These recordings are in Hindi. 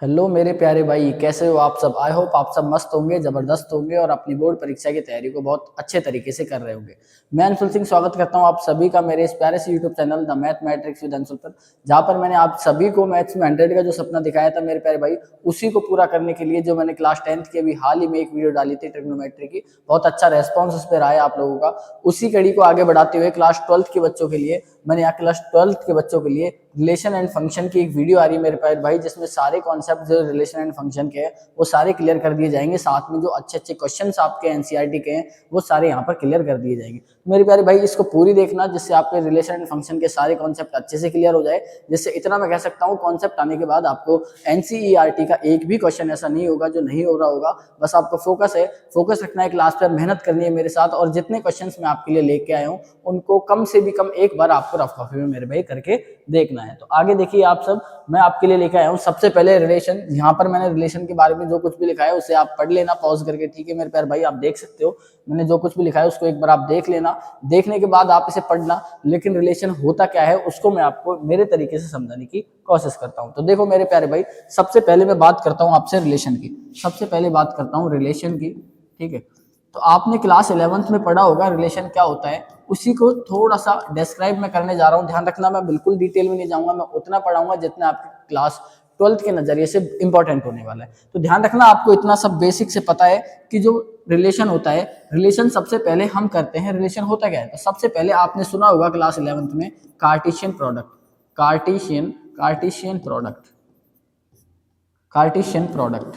हेलो मेरे प्यारे भाई, कैसे हो आप सब। आई होप आप सब मस्त होंगे, जबरदस्त होंगे और अपनी बोर्ड परीक्षा की तैयारी को बहुत अच्छे तरीके से कर रहे होंगे। मैं अंशुल सिंह स्वागत करता हूं आप सभी का मेरे इस प्यारे से YouTube channel the mathematics with Anshul पर, जहां पर मैंने आप सभी को मैथ्स में 100 का जो सपना दिखाया था मेरे प्यारे भाई, उसी को पूरा करने के लिए जो मैंने क्लास 10th की अभी हाल ही में एक वीडियो डाली थी ट्रिग्नोमेट्री की, बहुत अच्छा रेस्पॉन्स उस पर रहा है आप लोगों का। उसी कड़ी को आगे बढ़ाते हुए क्लास 12th के बच्चों के लिए मैंने यहाँ क्लास 12th के बच्चों के लिए रिलेशन एंड फंक्शन की एक वीडियो आ रही है मेरे प्यारे भाई, जिसमें सारे कॉन्सेप्ट जो रिलेशन एंड फंक्शन के हैं वो सारे क्लियर कर दिए जाएंगे। साथ में जो अच्छे अच्छे क्वेश्चंस आपके एनसीईआरटी के हैं वो सारे यहाँ पर क्लियर कर दिए जाएंगे। मेरे प्यारे भाई इसको पूरी देखना, जिससे आपके रिलेशन एंड फंक्शन के सारे कॉन्सेप्ट अच्छे से क्लियर हो जाए। जिससे इतना मैं कह सकता हूँ, कॉन्सेप्ट आने के बाद आपको एनसीईआरटी का एक भी क्वेश्चन ऐसा नहीं होगा जो नहीं हो रहा होगा। बस आपको फोकस रखना है, क्लास पर मेहनत करनी है मेरे साथ, और जितने क्वेश्चंस मैं आपके लिए लेके आया हूँ उनको कम से भी कम एक बार आपको रफ कॉपी में मेरे भाई करके देखना है। तो आगे देखिए आप सब, मैं आपके लिए लेकर आया हूँ सबसे पहले रिलेशन। यहाँ पर मैंने रिलेशन के बारे में जो कुछ भी लिखा है उसे आप पढ़ लेना पॉज करके, ठीक है मेरे प्यारे भाई। आप देख सकते हो मैंने जो कुछ भी लिखा है उसको एक बार आप देख लेना, देखने के बाद आप इसे पढ़ना। लेकिन रिलेशन होता क्या है उसको मैं आपको मेरे तरीके से समझाने की कोशिश करता हूँ। तो देखो मेरे प्यारे भाई, सबसे पहले मैं बात करता हूँ आपसे रिलेशन की। सबसे पहले बात करता हूँ रिलेशन की, ठीक है। तो आपने क्लास 11th में पढ़ा होगा रिलेशन क्या होता है, उसी को थोड़ा सा डिस्क्राइब मैं करने जा रहा हूँ। ध्यान रखना, मैं बिल्कुल डिटेल में नहीं जाऊंगा, मैं उतना पढ़ाऊंगा जितना आपके क्लास 12th के नजरिए से इंपॉर्टेंट होने वाला है। तो ध्यान रखना, आपको इतना सब बेसिक से पता है कि जो रिलेशन होता है, रिलेशन सबसे पहले हम करते हैं। रिलेशन होता क्या है, तो सबसे पहले आपने सुना होगा क्लास 11th में Cartesian product. Cartesian product, Cartesian product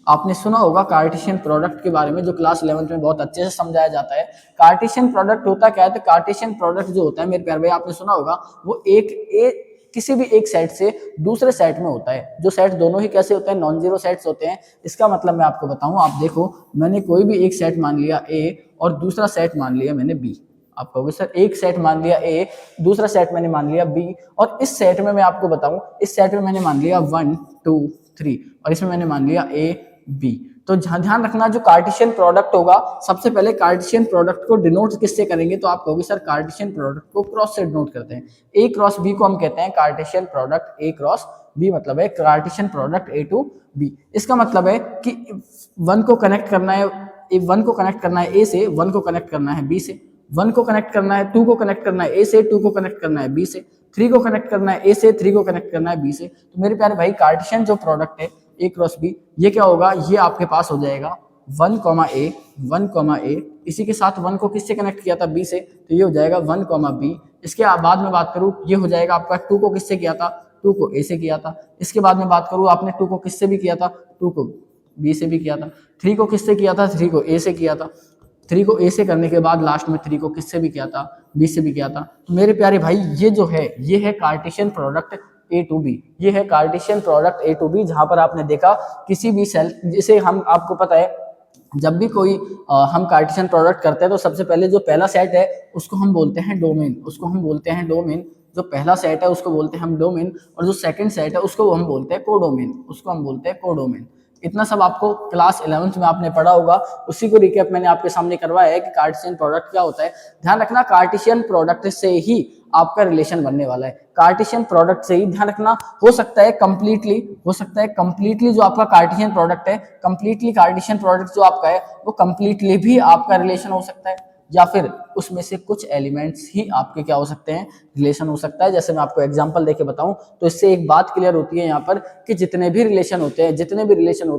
आपने सुना होगा। कार्टेशियन प्रोडक्ट के बारे में जो क्लास 11th में बहुत अच्छे से समझाया जाता है। कार्टेशियन प्रोडक्ट होता क्या है, तो कार्टेशियन प्रोडक्ट जो होता है मेरे प्यारे भाई, आपने सुना होगा वो किसी भी एक सेट से दूसरे सेट में होता है। जो सेट दोनों ही कैसे होते हैं, नॉन जीरो सेट्स होते हैं। इसका मतलब मैं आपको बताऊं, आप देखो मैंने कोई भी एक सेट मान लिया ए और दूसरा सेट मान लिया मैंने बी। आप कहोगे सर एक सेट मान लिया ए, दूसरा सेट मैंने मान लिया बी, और इस सेट में मैं आपको बताऊं, इस सेट में मैंने मान लिया 1 2 3 और इसमें मैंने मान लिया ए बी। तो ध्यान रखना, जो कार्टेशियन प्रोडक्ट होगा, सबसे पहले कार्टेशियन प्रोडक्ट को डिनोट किससे करेंगे, तो आप कहोगे सर कार्टेशियन प्रोडक्ट को क्रॉस से डिनोट करते हैं। ए क्रॉस बी को हम कहते हैं Cartesian product A cross B, मतलब है Cartesian product A to B. इसका मतलब है कि वन को कनेक्ट करना है, वन को कनेक्ट करना है ए से, वन को कनेक्ट करना है बी से, वन को कनेक्ट करना है, टू को कनेक्ट करना है ए से, टू को कनेक्ट करना है बी से, थ्री को कनेक्ट करना है ए से, थ्री को कनेक्ट करना है बी से। तो मेरे प्यारे भाई कार्टेशियन जो प्रोडक्ट है ए क्रॉस बी, ये क्या होगा, ये आपके पास हो जाएगा 1 ए 1 ए। इसी के साथ 1 को किससे कनेक्ट किया था, बी से, तो ये हो जाएगा 1 बी। इसके बाद में बात करूं, ये हो जाएगा आपका 2 को किससे किया था, 2 को ए से किया था। इसके बाद में बात करूं, आपने 2 को किससे भी किया था, 2 को बी से भी किया था। 3 को किससे किया था, 3 को ए से किया था। 3 को ए से करने के बाद लास्ट में 3 को किससे भी किया था, बी से भी किया था। तो मेरे प्यारे भाई ये जो है, ये है Cartesian product A to B. ये है Cartesian product A to B, जहां पर आपने देखा किसी भी सेल, जिसे हम, आपको पता है जब भी कोई हम कार्टेशियन प्रोडक्ट करते हैं तो सबसे पहले जो पहला सेट है उसको हम बोलते हैं डोमेन, उसको हम बोलते हैं डोमेन। जो पहला सेट है उसको बोलते हैं हम डोमेन, और जो सेकंड सेट है उसको हम बोलते हैं कोडोमेन, उसको हम बोलते हैं कोडोमेन। इतना सब आपको क्लास 11th में आपने पढ़ा होगा, उसी को रिकैप मैंने आपके सामने करवाया है कि कार्टेशियन प्रोडक्ट क्या होता है। ध्यान रखना, कार्टेशियन प्रोडक्ट से ही आपका रिलेशन बनने वाला है। कार्टेशियन प्रोडक्ट से ही, ध्यान रखना, हो सकता है कंप्लीटली जो आपका कार्टेशियन प्रोडक्ट है, कंप्लीटली कार्टेशियन प्रोडक्ट जो आपका है वो कंप्लीटली भी आपका रिलेशन हो सकता है, या फिर उसमें से कुछ एलिमेंट्स ही आपके क्या हो सकते हैं, रिलेशन हो सकता है। जैसे मैं आपको एग्जांपल देके बताऊं तो इससे एक बात क्लियर होती है यहाँ पर कि जितने भी रिलेशन होते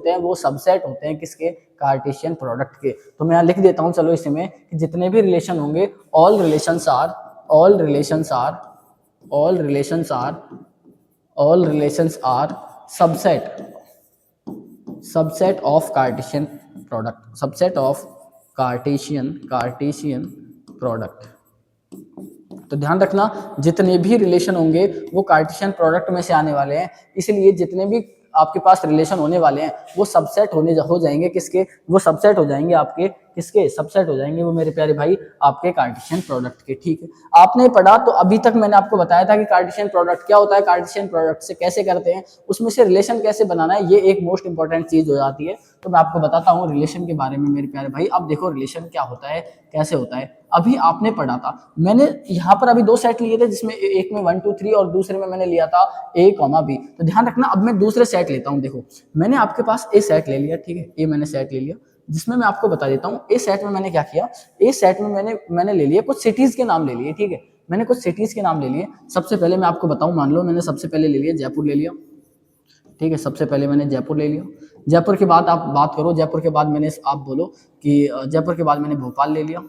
हैं वो सबसेट होते हैं किसके, कार्टेशियन प्रोडक्ट के। तो मैं यहाँ लिख देता हूँ, चलो इसमें कि जितने भी रिलेशन होंगे, all relations are subset of Cartesian product, subset of Cartesian product. तो ध्यान रखना, जितने भी रिलेशन होंगे वो कार्टेशियन प्रोडक्ट में से आने वाले हैं, इसलिए जितने भी आपके पास रिलेशन होने वाले हैं वो सबसेट हो जाएंगे किसके, वो सबसेट हो जाएंगे आपके किसके, सबसेट हो जाएंगे वो मेरे प्यारे भाई आपके कार्टेशियन प्रोडक्ट के। ठीक है, आपने पढ़ा तो अभी तक मैंने आपको बताया था कि कार्टेशियन प्रोडक्ट क्या होता है, कार्टेशियन प्रोडक्ट से कैसे करते हैं, उसमें से रिलेशन कैसे बनाना है, ये एक मोस्ट इंपॉर्टेंट चीज हो जाती है। तो मैं आपको बताता हूँ रिलेशन के बारे में मेरे प्यारे भाई। अब देखो रिलेशन क्या होता है, कैसे होता है, अभी आपने पढ़ा था। मैंने यहाँ पर अभी दो सेट लिए थे, जिसमें एक में 1 2 3 और दूसरे में मैंने लिया था A, B। तो ध्यान रखना, अब मैं दूसरे सेट लेता हूँ। देखो मैंने आपके पास ए सेट ले लिया, ठीक है, ए मैंने सेट ले लिया, जिसमें मैं आपको बता देता हूँ ए सेट में मैंने क्या किया। ए सेट में मैंने ले लिया कुछ सिटीज के नाम ले लिए, ठीक है, मैंने कुछ सिटीज के नाम ले लिए। सबसे पहले मैं आपको बताऊं, मान लो मैंने सबसे पहले ले लिया जयपुर ले लिया, ठीक है, सबसे पहले मैंने जयपुर ले लिया। जयपुर के बाद आप बात करो, जयपुर के बाद मैंने आप बोलो कि जयपुर के बाद मैंने भोपाल ले लिया,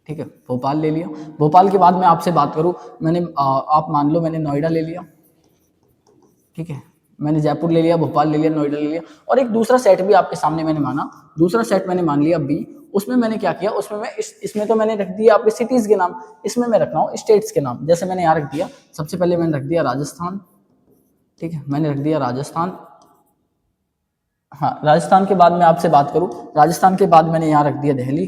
ठीक है, भोपाल ले लिया। भोपाल के बाद मैं आपसे बात करूं, मैंने आप मान लो मैंने नोएडा ले लिया, ठीक है, मैंने जयपुर ले लिया, भोपाल ले लिया, नोएडा ले लिया। और एक दूसरा सेट भी आपके सामने मैंने माना, दूसरा सेट मैंने मान लिया बी। उसमें मैंने क्या किया, उसमें मैं इसमें तो मैंने रख दिया आपके सिटीज के नाम, इसमें मैं रख रहा हूँ स्टेट्स के नाम। जैसे मैंने यहाँ रख दिया, सबसे पहले मैंने रख दिया राजस्थान, ठीक है, मैंने रख दिया राजस्थान। हाँ, राजस्थान के बाद मैं आपसे बात करूं, राजस्थान के बाद मैंने यहाँ रख दिया दिल्ली,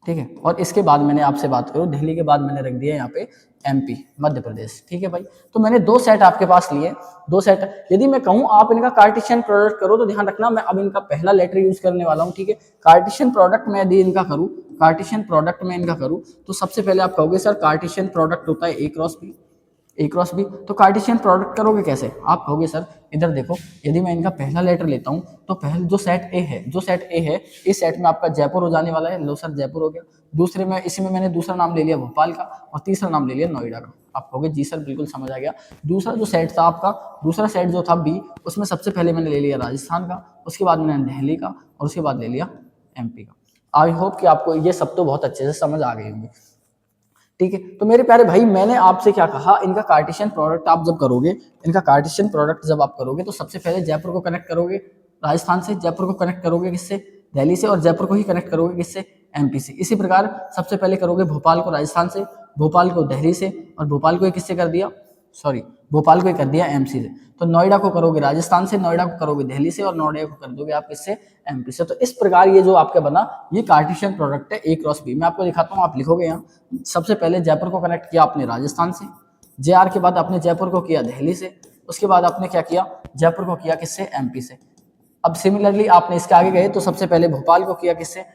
ठीक है, और इसके बाद मैंने आपसे बात करूं, दिल्ली के बाद मैंने रख दिया यहाँ पे MP, मध्य प्रदेश, ठीक है भाई। तो मैंने दो सेट आपके पास लिए, दो सेट। यदि मैं कहूं आप इनका कार्टेशियन प्रोडक्ट करो, तो ध्यान रखना मैं अब इनका पहला लेटर यूज करने वाला हूं, ठीक है। कार्टेशियन प्रोडक्ट में यदि इनका करूं, कार्टेशियन प्रोडक्ट में इनका करूं, तो सबसे पहले आप कहोगे सर कार्टेशियन प्रोडक्ट होता है A क्रॉस B। तो कार्टेशियन प्रोडक्ट करोगे कैसे, आप कहोगे सर इधर देखो, यदि मैं इनका पहला लेटर लेता हूं, तो पहले जो सेट A है, इस सेट में आपका जयपुर हो जाने वाला है, लो सर जयपुर हो गया। दूसरे में, इसी में मैंने दूसरा नाम ले लिया भोपाल का, और तीसरा नाम ले लिया नोएडा का। आप कहोगे जी सर बिल्कुल समझ आ गया। दूसरा जो सेट था आपका, दूसरा सेट जो था B, उसमें सबसे पहले मैंने ले लिया राजस्थान का, उसके बाद मैंने दिल्ली का, और उसके बाद ले लिया MP का। आई होप कि आपको ये सब तो बहुत अच्छे से समझ आ गई होंगी, ठीक है। तो मेरे प्यारे भाई मैंने आपसे क्या कहा, इनका कार्टेशियन प्रोडक्ट आप जब करोगे, इनका कार्टेशियन प्रोडक्ट जब आप करोगे, तो सबसे पहले जयपुर को कनेक्ट करोगे राजस्थान से, जयपुर को कनेक्ट करोगे किससे, दिल्ली से, और जयपुर को ही कनेक्ट करोगे किससे, MP से। इसी प्रकार सबसे पहले करोगे भोपाल को राजस्थान से, भोपाल को दिल्ली से, और भोपाल को किससे कर दिया, भोपाल को कर दिया MC से। तो नोएडा को करोगे राजस्थान से, नोएडा को करोगे दिल्ली से, और नोएडा को कर दोगे आप किससे, MP से। तो इस प्रकार ये जो आपका बना, ये कार्टेशियन प्रोडक्ट है A क्रॉस B। मैं आपको दिखाता हूँ, आप लिखोगे यहाँ, सबसे पहले जयपुर को कनेक्ट किया आपने राजस्थान से, JR के बाद आपने जयपुर को किया दिल्ली से, उसके बाद आपने क्या किया, जयपुर को किया किससे, MP से। अब सिमिलरली आपने इसके आगे गए, तो सबसे पहले भोपाल को किया किससे,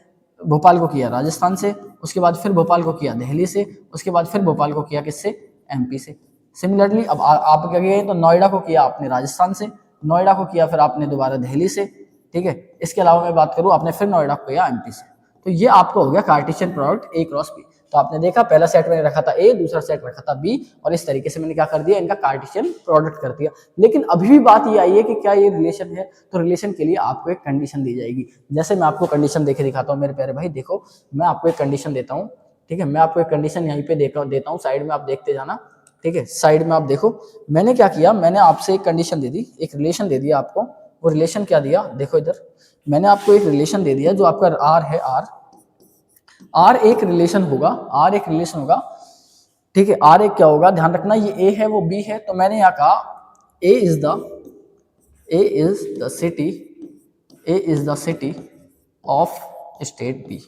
भोपाल को किया राजस्थान से, उसके बाद फिर भोपाल को किया दिल्ली से, उसके बाद फिर भोपाल को किया किससे, MP से। सिमिलरली अब आप क्या गए, तो नोएडा को किया आपने राजस्थान से, नोएडा को किया फिर आपने दोबारा दिल्ली से, ठीक है। इसके अलावा मैं बात करूं, आपने फिर नोएडा को किया MP से। तो ये आपको हो गया Cartesian product A cross B। तो आपने देखा पहला सेट मैंने रखा था A, दूसरा सेट रखा था B, और इस तरीके से मैंने क्या कर दिया, इनका कार्टेशियन प्रोडक्ट कर दिया। लेकिन अभी भी बात ये आई है कि क्या ये रिलेशन है, तो रिलेशन के लिए आपको एक कंडीशन दी जाएगी। जैसे मैं आपको कंडीशन देके दिखाता हूँ मेरे प्यारे भाई, देखो मैं आपको एक कंडीशन देता हूँ, ठीक है, मैं आपको एक कंडीशन यहीं पे देता हूँ, साइड में आप देखते जाना, ठीक है, साइड में आप देखो मैंने क्या किया, मैंने आपसे एक कंडीशन दे दी, एक रिलेशन दे दिया आपको। वो रिलेशन क्या दिया, देखो इधर मैंने आपको एक रिलेशन दे दिया, जो आपका R है, R एक रिलेशन होगा, R एक रिलेशन होगा, ठीक है। R एक क्या होगा, ध्यान रखना, ये A है वो B है। तो मैंने यहाँ कहा A is the city of state B,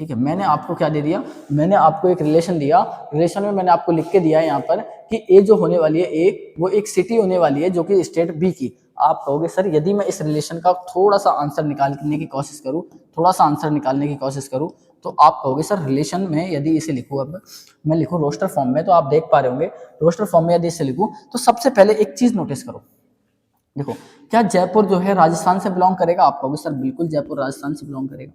ठीक है। मैंने आपको क्या दे दिया, मैंने आपको एक रिलेशन दिया, रिलेशन में मैंने आपको लिख के दिया यहाँ पर कि A जो होने वाली है, A वो एक सिटी होने वाली है जो कि स्टेट B की। आप कहोगे सर यदि मैं इस रिलेशन का थोड़ा सा आंसर निकालने की कोशिश करूं, तो आप कहोगे सर रिलेशन में यदि इसे लिखूं, अब मैं लिखूं रोस्टर फॉर्म में, तो आप देख पा रहे होंगे रोस्टर फॉर्म में यदि इसे लिखूं, तो सबसे पहले एक चीज नोटिस करो, देखो क्या जयपुर जो है राजस्थान से बिलोंग करेगा, आप कहोगे सर बिल्कुल जयपुर राजस्थान से बिलोंग करेगा।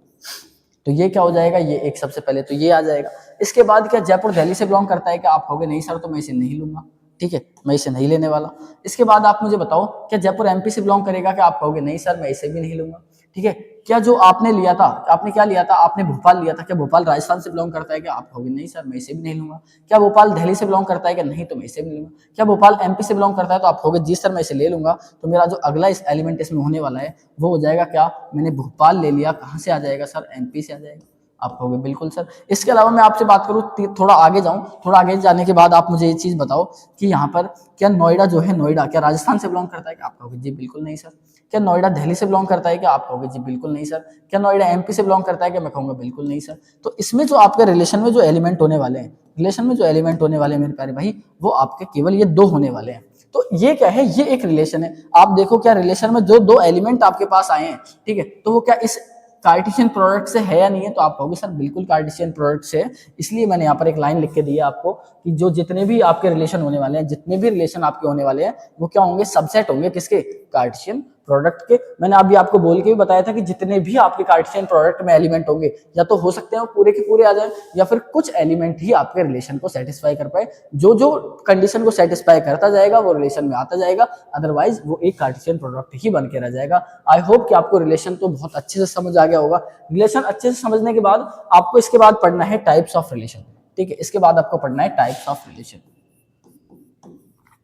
तो ये क्या हो जाएगा, ये एक सबसे पहले तो ये आ जाएगा। इसके बाद क्या जयपुर दिल्ली से बिलोंग करता है क्या, आप कहोगे नहीं सर, तो मैं इसे नहीं लूंगा, ठीक है, मैं इसे नहीं लेने वाला। इसके बाद आप मुझे बताओ क्या जयपुर MP से बिलोंग करेगा क्या, आप कहोगे नहीं सर, मैं इसे भी नहीं लूंगा, ठीक है। क्या जो आपने लिया था, आपने क्या लिया था, आपने भोपाल लिया था, क्या भोपाल राजस्थान से बिलोंग करता है क्या, आप कहोगे नहीं सर, मैं इसे भी नहीं लूंगा। क्या भोपाल दिल्ली से बिलोंग करता है क्या, नहीं, तो मैं इसे भी नहीं लूंगा। क्या भोपाल MP से बिलोंग करता है, तो आप कहोगे जी सर मैं इसे ले लूंगा। तो मेरा जो अगला इस एलिमेंट इसमें होने वाला है वो हो जाएगा क्या, मैंने भोपाल ले लिया, कहाँ से आ जाएगा सर, MP से आ जाएगा। आप कहोगे बिल्कुल सर। इसके अलावा मैं आपसे बात करूँ, थोड़ा आगे जाऊं, थोड़ा आगे जाने के बाद आप मुझे ये चीज बताओ कि यहाँ पर क्या नोएडा जो है, नोएडा क्या राजस्थान से बिलोंग करता है? क्या आप कहोगे जी बिल्कुल नहीं सर। क्या नोएडा दिल्ली से बिलोंग करता है? क्या आप कहोगे जी बिल्कुल नहीं सर। क्या नोएडा एमपी से बिलोंग करता है? क्या मैं कहूंगा बिल्कुल नहीं सर। तो इसमें जो आपके रिलेशन में जो एलिमेंट होने वाले हैं, रिलेशन में जो एलिमेंट होने वाले हैं मेरे प्यारे भाई, वो आपके केवल ये दो होने वाले हैं। तो ये क्या है, ये एक रिलेशन है। आप देखो क्या रिलेशन में जो दो एलिमेंट आपके पास आए हैं, ठीक है, तो वो क्या इस कार्टेशियन प्रोडक्ट से है या नहीं है? तो आप कहोगे सर बिल्कुल कार्टेशियन प्रोडक्ट से है। इसलिए मैंने यहाँ पर एक लाइन लिख के दी है आपको कि जो जितने भी आपके रिलेशन होने वाले हैं, जितने भी रिलेशन आपके होने वाले हैं, वो क्या होंगे, सबसेट होंगे किसके, कार्टेशियन प्रोडक्ट के। मैंने अभी आपको बोल के भी बताया था कि जितने भी आपके कार्टेशियन प्रोडक्ट में एलिमेंट होंगे, या तो हो सकते हैं वो पूरे के पूरे आ जाए, या फिर कुछ एलिमेंट ही आपके रिलेशन को सेटिस्फाई कर पाए। जो जो कंडीशन को सेटिस्फाई करता जाएगा वो रिलेशन में आता जाएगा, अदरवाइज वो एक कार्टेशियन प्रोडक्ट ही बन के रह जाएगा। आई होप कि आपको रिलेशन तो बहुत अच्छे से समझ आ गया होगा। रिलेशन अच्छे से समझने के बाद आपको इसके बाद पढ़ना है टाइप्स ऑफ रिलेशन, ठीक है। इसके बाद आपको पढ़ना है types of relation,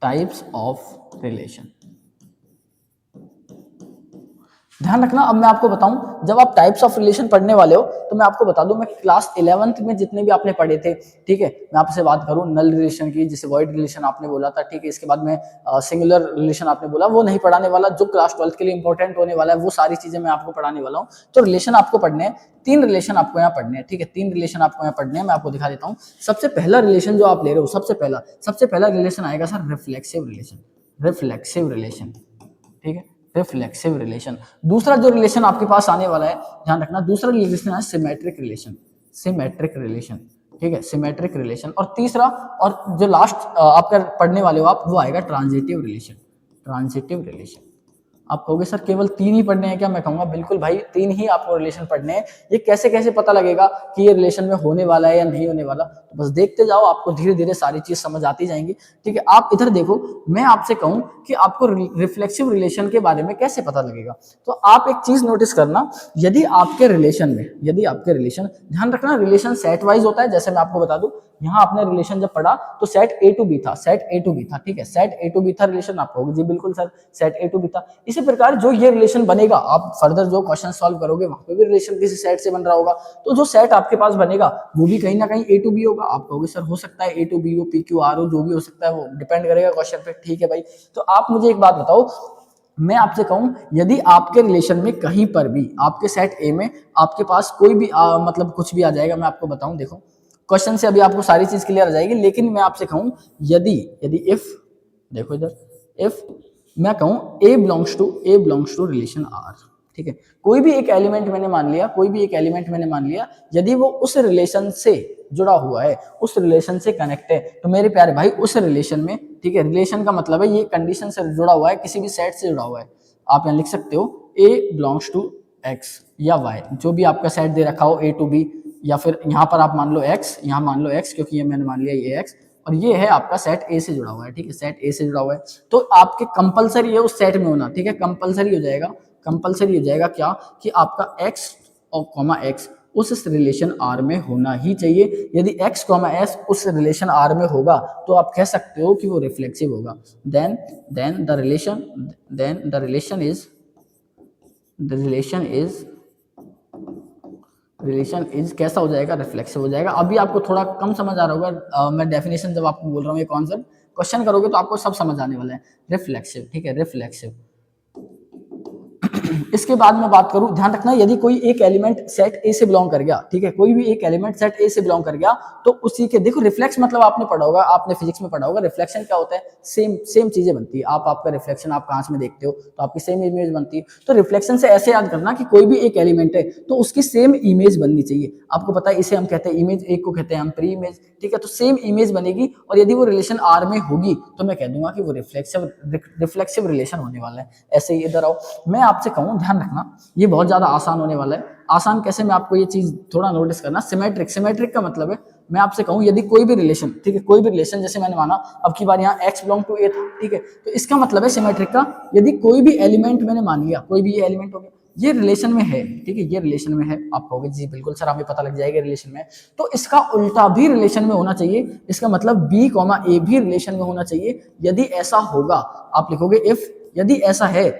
types of relation. ध्यान रखना, अब मैं आपको बताऊं, जब आप टाइप्स ऑफ रिलेशन पढ़ने वाले हो तो मैं आपको बता दूं, मैं क्लास 11th में जितने भी आपने पढ़े थे, ठीक है, मैं आपसे बात करूं नल रिलेशन की, जिसे वॉइड रिलेशन आपने बोला था, ठीक है, इसके बाद में सिंगुलर रिलेशन आपने बोला, वो नहीं पढ़ाने वाला। जो क्लास 12th के लिए इंपॉर्टेंट होने वाला है वो सारी चीजें मैं आपको पढ़ाने वाला हूँ। तो रिलेशन आपको पढ़ने हैं, 3 रिलेशन आपको यहाँ पढ़ने हैं, ठीक है, 3 रिलेशन आपको यहाँ पढ़ने हैं। मैं आपको दिखा देता हूँ। सबसे पहला रिलेशन जो आप ले रहे हो, सबसे पहला रिलेशन आएगा sir reflexive relation, reflexive relation, ठीक है, रिफ्लेक्सिव रिलेशन। दूसरा जो रिलेशन आपके पास आने वाला है, ध्यान रखना, दूसरा रिलेशन है सिमेट्रिक रिलेशन, सिमेट्रिक रिलेशन, ठीक है, सिमेट्रिक रिलेशन। और तीसरा और जो लास्ट आपका पढ़ने वाले हो आप, वो आएगा ट्रांजिटिव रिलेशन, ट्रांजिटिव रिलेशन। आप कहोगे सर केवल 3 ही पढ़ने हैं क्या? मैं कहूंगा बिल्कुल भाई, 3 ही आपको रिलेशन पढ़ने हैं। ये कैसे कैसे पता लगेगा कि ये रिलेशन में होने वाला है या नहीं होने वाला? तो बस देखते जाओ, आपको धीरे धीरे सारी चीज समझ आती जाएंगी, ठीक है। आप इधर देखो, मैं आपसे कहूं कि आपको रिफ्लेक्सिव रिलेशन के बारे में कैसे पता लगेगा, तो आप एक चीज नोटिस करना, यदि आपके रिलेशन में, यदि आपके रिलेशन, ध्यान रखना रिलेशन सेट वाइज होता है। जैसे मैं आपको बता दूं, यहाँ आपने रिलेशन जब पढ़ा तो सेट ए टू बी था, सेट ए टू बी था, ठीक है, सेट ए टू बी था रिलेशन। आप कहोगे जी बिल्कुल sir, set A to B था। इसी प्रकार जो ये रिलेशन बनेगा, आप फर्दर जो क्वेश्चन सॉल्व करोगे वहां पे भी रिलेशन किसी सेट से बन रहा होगा, तो जो सेट आपके पास बनेगा वो भी कहीं ना कहीं ए टू बी होगा। आप कहोगे सर हो सकता है ए टू बी हो, पी क्यू आर हो, जो भी हो सकता है, वो डिपेंड करेगा क्वेश्चन पे, ठीक है भाई। तो आप मुझे एक बात बताओ, मैं आपसे कहूं, यदि आपके रिलेशन में कहीं पर भी आपके सेट ए में आपके पास कोई भी मतलब कुछ भी आ जाएगा, मैं आपको बताऊं, देखो क्वेश्चन से अभी आपको सारी चीज क्लियर आ जाएगी, लेकिन मैं आपसे कहूं, यदि यदि इफ, देखो इधर, इफ मैं कहूं ए बिलोंग्स टू रिलेशन आर, ठीक है, कोई भी एक एलिमेंट मैंने मान लिया, कोई भी एक एलिमेंट मैंने मान लिया, यदि वो उस रिलेशन से जुड़ा हुआ है, उस रिलेशन से कनेक्ट है, तो मेरे प्यारे भाई उस रिलेशन में, ठीक है, रिलेशन का मतलब है ये कंडीशन से जुड़ा हुआ है, किसी भी सेट से जुड़ा हुआ है। आप यहाँ लिख सकते हो ए बिलोंग्स टू एक्स या वाई, जो भी आपका सेट दे रखा हो ए टू बी, या फिर यहाँ पर आप मान लो एक्स, यहाँ मान लो एक्स, क्योंकि ये मैंने मान लिया ये एक्स, और ये है आपका सेट ए से जुड़ा हुआ है, ठीक है, सेट ए से जुड़ा हुआ है, तो आपके कंपलसरी है उस सेट में होना, ठीक है, कंपलसरी हो जाएगा, कंपलसरी हो जाएगा क्या, कि आपका एक्स और कॉमा एक्स उस रिलेशन आर में होना ही चाहिए। यदि एक्स कॉमा एस उस रिलेशन आर में होगा तो आप कह सकते हो कि वो रिफ्लेक्सिव होगा। देन द रिलेशन इज कैसा हो जाएगा, रिफ्लेक्सिव हो जाएगा। अभी आपको थोड़ा कम समझ आ रहा होगा, मैं डेफिनेशन जब आपको बोल रहा हूँ ये कॉन्सेप्ट, क्वेश्चन करोगे तो आपको सब समझ आने वाला है। रिफ्लेक्सिव, ठीक है, रिफ्लेक्सिव। इसके बाद मैं बात करूं, ध्यान रखना, यदि कोई एक एलिमेंट सेट ए से बिलोंग कर गया, ठीक है, कोई भी एक एलिमेंट सेट ए से बिलोंग कर गया, तो उसी के, देखो रिफ्लेक्स मतलब आपने पढ़ा होगा, आपने फिजिक्स में पढ़ा होगा, रिफ्लेक्शन क्या होता है, सेम चीजें बनती है। आपका रिफ्लेक्शन आप कांच में देखते हो तो आपकी सेम इमेज बनती है। तो रिफ्लेक्शन से ऐसे याद करना कि कोई भी एक एलिमेंट है तो उसकी सेम इमेज बननी चाहिए। आपको पता है इसे हम कहते हैं इमेज, एक को कहते हैं हम प्री इमेज, ठीक है, तो सेम इमेज बनेगी, और यदि वो रिलेशन आर में होगी तो मैं कह दूंगा कि वो रिफ्लेक्सिव रिलेशन होने वाला है। ऐसे ही इधर आओ, मैं आपसे कहूं, ध्यान रखना, ये बहुत ज्यादा आसान होने वाला है। आसान कैसे, मैं आपको ये चीज थोड़ा नोटिस करना। सिमेट्रिक का मतलब है, मैं आपसे कहूं यदि कोई भी रिलेशन, ठीक है, कोई भी रिलेशन, जैसे मैंने माना अब की बार यहाँ x बिलोंग टू a था, ठीक है, तो इसका मतलब है सिमेट्रिक का, यदि कोई भी एलिमेंट मैंने मान लिया, कोई भी एलिमेंट हो गया, ये रिलेशन में है, ठीक है, ये रिलेशन में है, आप कहोगे जी बिल्कुल सर हमें पता लग जाएगा रिलेशन में, तो इसका उल्टा भी रिलेशन में होना चाहिए। इसका मतलब b, a भी रिलेशन में होना चाहिए। यदि ऐसा होगा, आप लिखोगे इफ यदि ऐसा है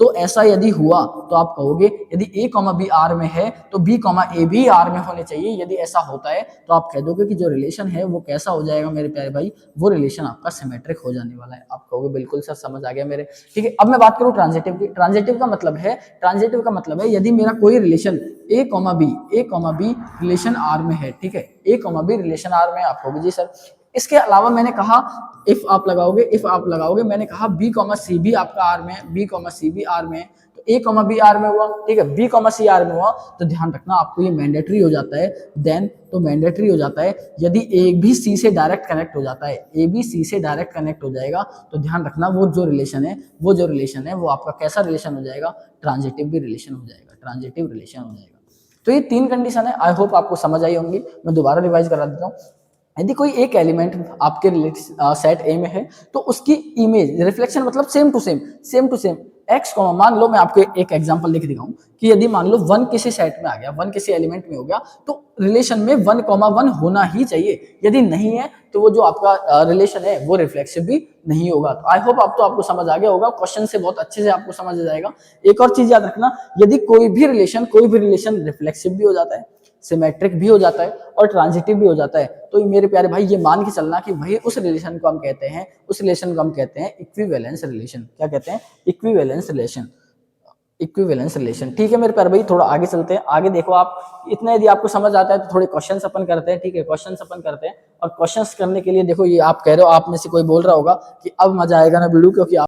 तो ऐसा यदि हुआ तो आप कहोगे यदि a कॉमा बी आर में है तो b कॉमा ए भी आर में होने चाहिए। यदि ऐसा होता है तो आप कह दोगे कि जो रिलेशन है वो कैसा हो जाएगा मेरे प्यारे भाई, वो रिलेशन आपका सिमेट्रिक हो जाने वाला है। आप कहोगे बिल्कुल सर समझ आ गया मेरे, ठीक है। अब मैं बात करूं ट्रांजिटिव की। ट्रांजिटिव का मतलब है यदि मेरा कोई relation a comma B relation R में है, ठीक है, a comma B relation R में, आप कहोगे जी सर। इसके अलावा मैंने कहा इफ आप लगाओगे मैंने कहा बी कॉमा सी भी आपका आर में, बी कॉमा सी भी आर में, तो ए कॉमा बी आर में हुआ, ठीक है, बी कॉमा सी आर में हुआ, तो ध्यान रखना आपको ये मैंडेटरी हो जाता है। देन तो मैंडेटरी हो जाता है यदि ए भी सी से डायरेक्ट कनेक्ट हो जाता है, ए बी सी से डायरेक्ट कनेक्ट हो जाएगा, तो ध्यान रखना वो जो रिलेशन है वो आपका कैसा रिलेशन हो जाएगा, ट्रांजिटिव भी रिलेशन हो जाएगा, ट्रांजिटिव रिलेशन हो जाएगा। तो ये 3 कंडीशन है, आई होप आपको समझ आई होंगी। मैं दोबारा रिवाइज करा देता हूँ। यदि कोई एक एलिमेंट आपके सेट ए में है तो उसकी इमेज रिफ्लेक्शन मतलब same to same X comma, मान लो मैं आपको एक एग्जांपल लिख दिखाऊं कि यदि मान लो 1 किसी सेट में आ गया, 1 किसी एलिमेंट में हो गया, तो रिलेशन में 1,1 होना ही चाहिए। यदि नहीं है तो वो जो आपका रिलेशन है वो रिफ्लेक्सिव भी नहीं होगा। तो आई होप आपको समझ आ गया होगा, क्वेश्चन से बहुत अच्छे से आपको समझ आ जाएगा। एक और चीज याद रखना, यदि कोई भी रिलेशन रिफ्लेक्सिव भी हो जाता है, सिमेट्रिक भी हो जाता है और ट्रांजिटिव भी हो जाता है, तो मेरे प्यारे भाई ये मान के चलना कि वही उस रिलेशन को हम कहते हैं इक्विवेलेंस रिलेशन। क्या कहते हैं? Equivalence relation. ठीक है मेरे प्यारे भाई, थोड़ा आगे चलते हैं। आगे देखो आप, इतना यदि आपको समझ आता है तो थोड़े क्वेश्चंस अपन करते हैं, ठीक है, क्वेश्चंस अपन करते हैं। और क्वेश्चंस करने के लिए देखो, ये आप कह रहे हो, आप में से कोई बोल रहा होगा कि अब मजा आएगा ना वीडियो, क्योंकि आप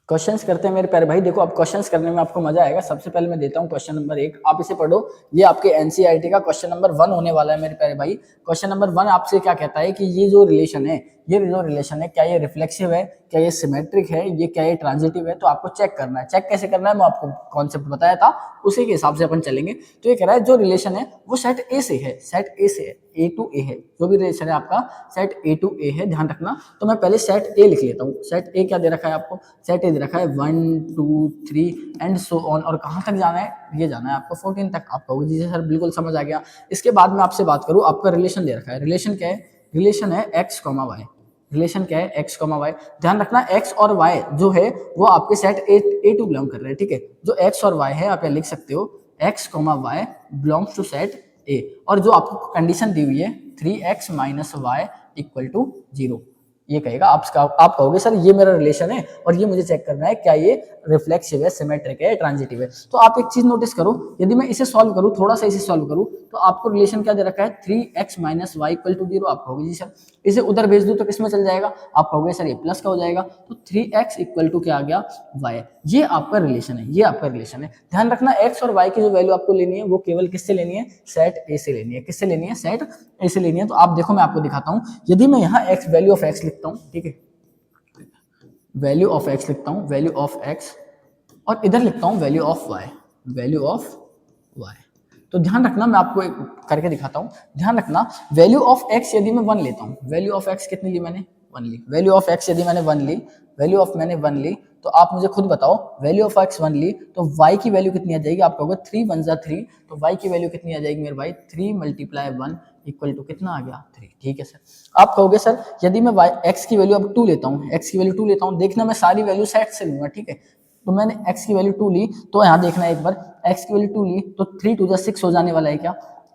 क्वेश्चंस करते हैं मेरे प्यारे भाई। देखो अब क्वेश्चंस करने में आपको मजा आएगा। सबसे पहले मैं देता हूं क्वेश्चन नंबर 1, आप इसे पढ़ो। ये आपके एनसीईआरटी का क्वेश्चन नंबर 1 होने वाला है मेरे प्यारे भाई। क्वेश्चन नंबर 1 आपसे क्या कहता है कि ये जो रिलेशन है क्या ये रिफ्लेक्सिव है, क्या ये सिमेट्रिक है, ये क्या ये ट्रांजिटिव है। तो आपको चेक करना है। चेक कैसे करना है मैं आपको कॉन्सेप्ट बताया था, उसी के हिसाब से अपन चलेंगे। तो ये कह रहा है जो रिलेशन है वो सेट ए से है, ए टू ए है। जो भी रिलेशन है आपका सेट ए टू ए है, ध्यान रखना। तो मैं पहले सेट ए लिख लेता हूँ। सेट ए क्या दे रखा है आपको? सेट ए दे रखा है 1 2 3 एंड सो ऑन। और कहाँ तक जाना है? ये जाना है आपको 14 तक। आप कहोगे जी सर बिल्कुल समझ आ गया। इसके बाद मैं आपसे बात करूँ, आपका रिलेशन दे रखा है। रिलेशन क्या है? रिलेशन है एक्स कॉमा वाई। रिलेशन क्या है? X comma Y. ध्यान रखना एक्स और वाई जो है वो आपके सेट ए टू बिलोंग कर रहे हैं, ठीक है। जो एक्स और वाई है आप यहाँ लिख सकते हो, X comma Y belongs to set A. और जो आपको कंडीशन दी हुई है 3x minus Y equal to 0, ये कहेगा आप कहोगे सर ये मेरा रिलेशन है और ये मुझे चेक करना है क्या ये रिफ्लेक्सिव है, सिमेट्रिक है, ट्रांजिटिव है। तो आप एक चीज नोटिस करो, यदि मैं इसे सॉल्व करूं, थोड़ा सा इसे सॉल्व करूं, तो आपको रिलेशन क्या दे रखा है? 3x minus Y equal to 0। आप कहोगे जी सर इसे उधर भेज दूं तो किसमें चल जाएगा? आप कहोगे सर ये प्लस का हो जाएगा। तो 3x इक्वल टू क्या आ गया? y। ये आपका रिलेशन है, ध्यान रखना। x और y की जो वैल्यू आपको लेनी है वो केवल किससे लेनी है? सेट ए से लेनी है। किससे लेनी है? सेट ए से लेनी है। तो आप देखो मैं आपको दिखाता हूं। यदि मैं यहाँ x वैल्यू ऑफ x लिखता हूँ, ठीक है, वैल्यू ऑफ x लिखता हूँ, वैल्यू ऑफ x, और इधर लिखता हूँ वैल्यू ऑफ y, तो ध्यान रखना मैं आपको एक करके दिखाता हूँ। ध्यान रखना वैल्यू ऑफ x यदि मैं 1 लेता हूँ, वैल्यू ऑफ x कितनी ली मैंने? 1 ली। वैल्यू ऑफ x यदि मैंने 1 ली, मैंने 1 ली, तो आप मुझे खुद बताओ वैल्यू ऑफ x 1 ली तो y की वैल्यू कितनी आ जाएगी? आप कहोगे 3 1 जा 3, तो y की वैल्यू कितनी आ जाएगी मेरे भाई? 3 मल्टीप्लाई 1 इक्वल टू कितना आ गया? 3। ठीक है सर। आप कहोगे सर यदि मैं x की वैल्यू अब 2 लेता हूँ, देखना मैं सारी वैल्यू सेट से लूंगा, ठीक है। तो मैंने x की वैल्यू 2 ली, तो यहाँ देखना एक बार, x की वैल्यू 2 ली तो 3 2 जा 6 हो जाने वाला है। क्या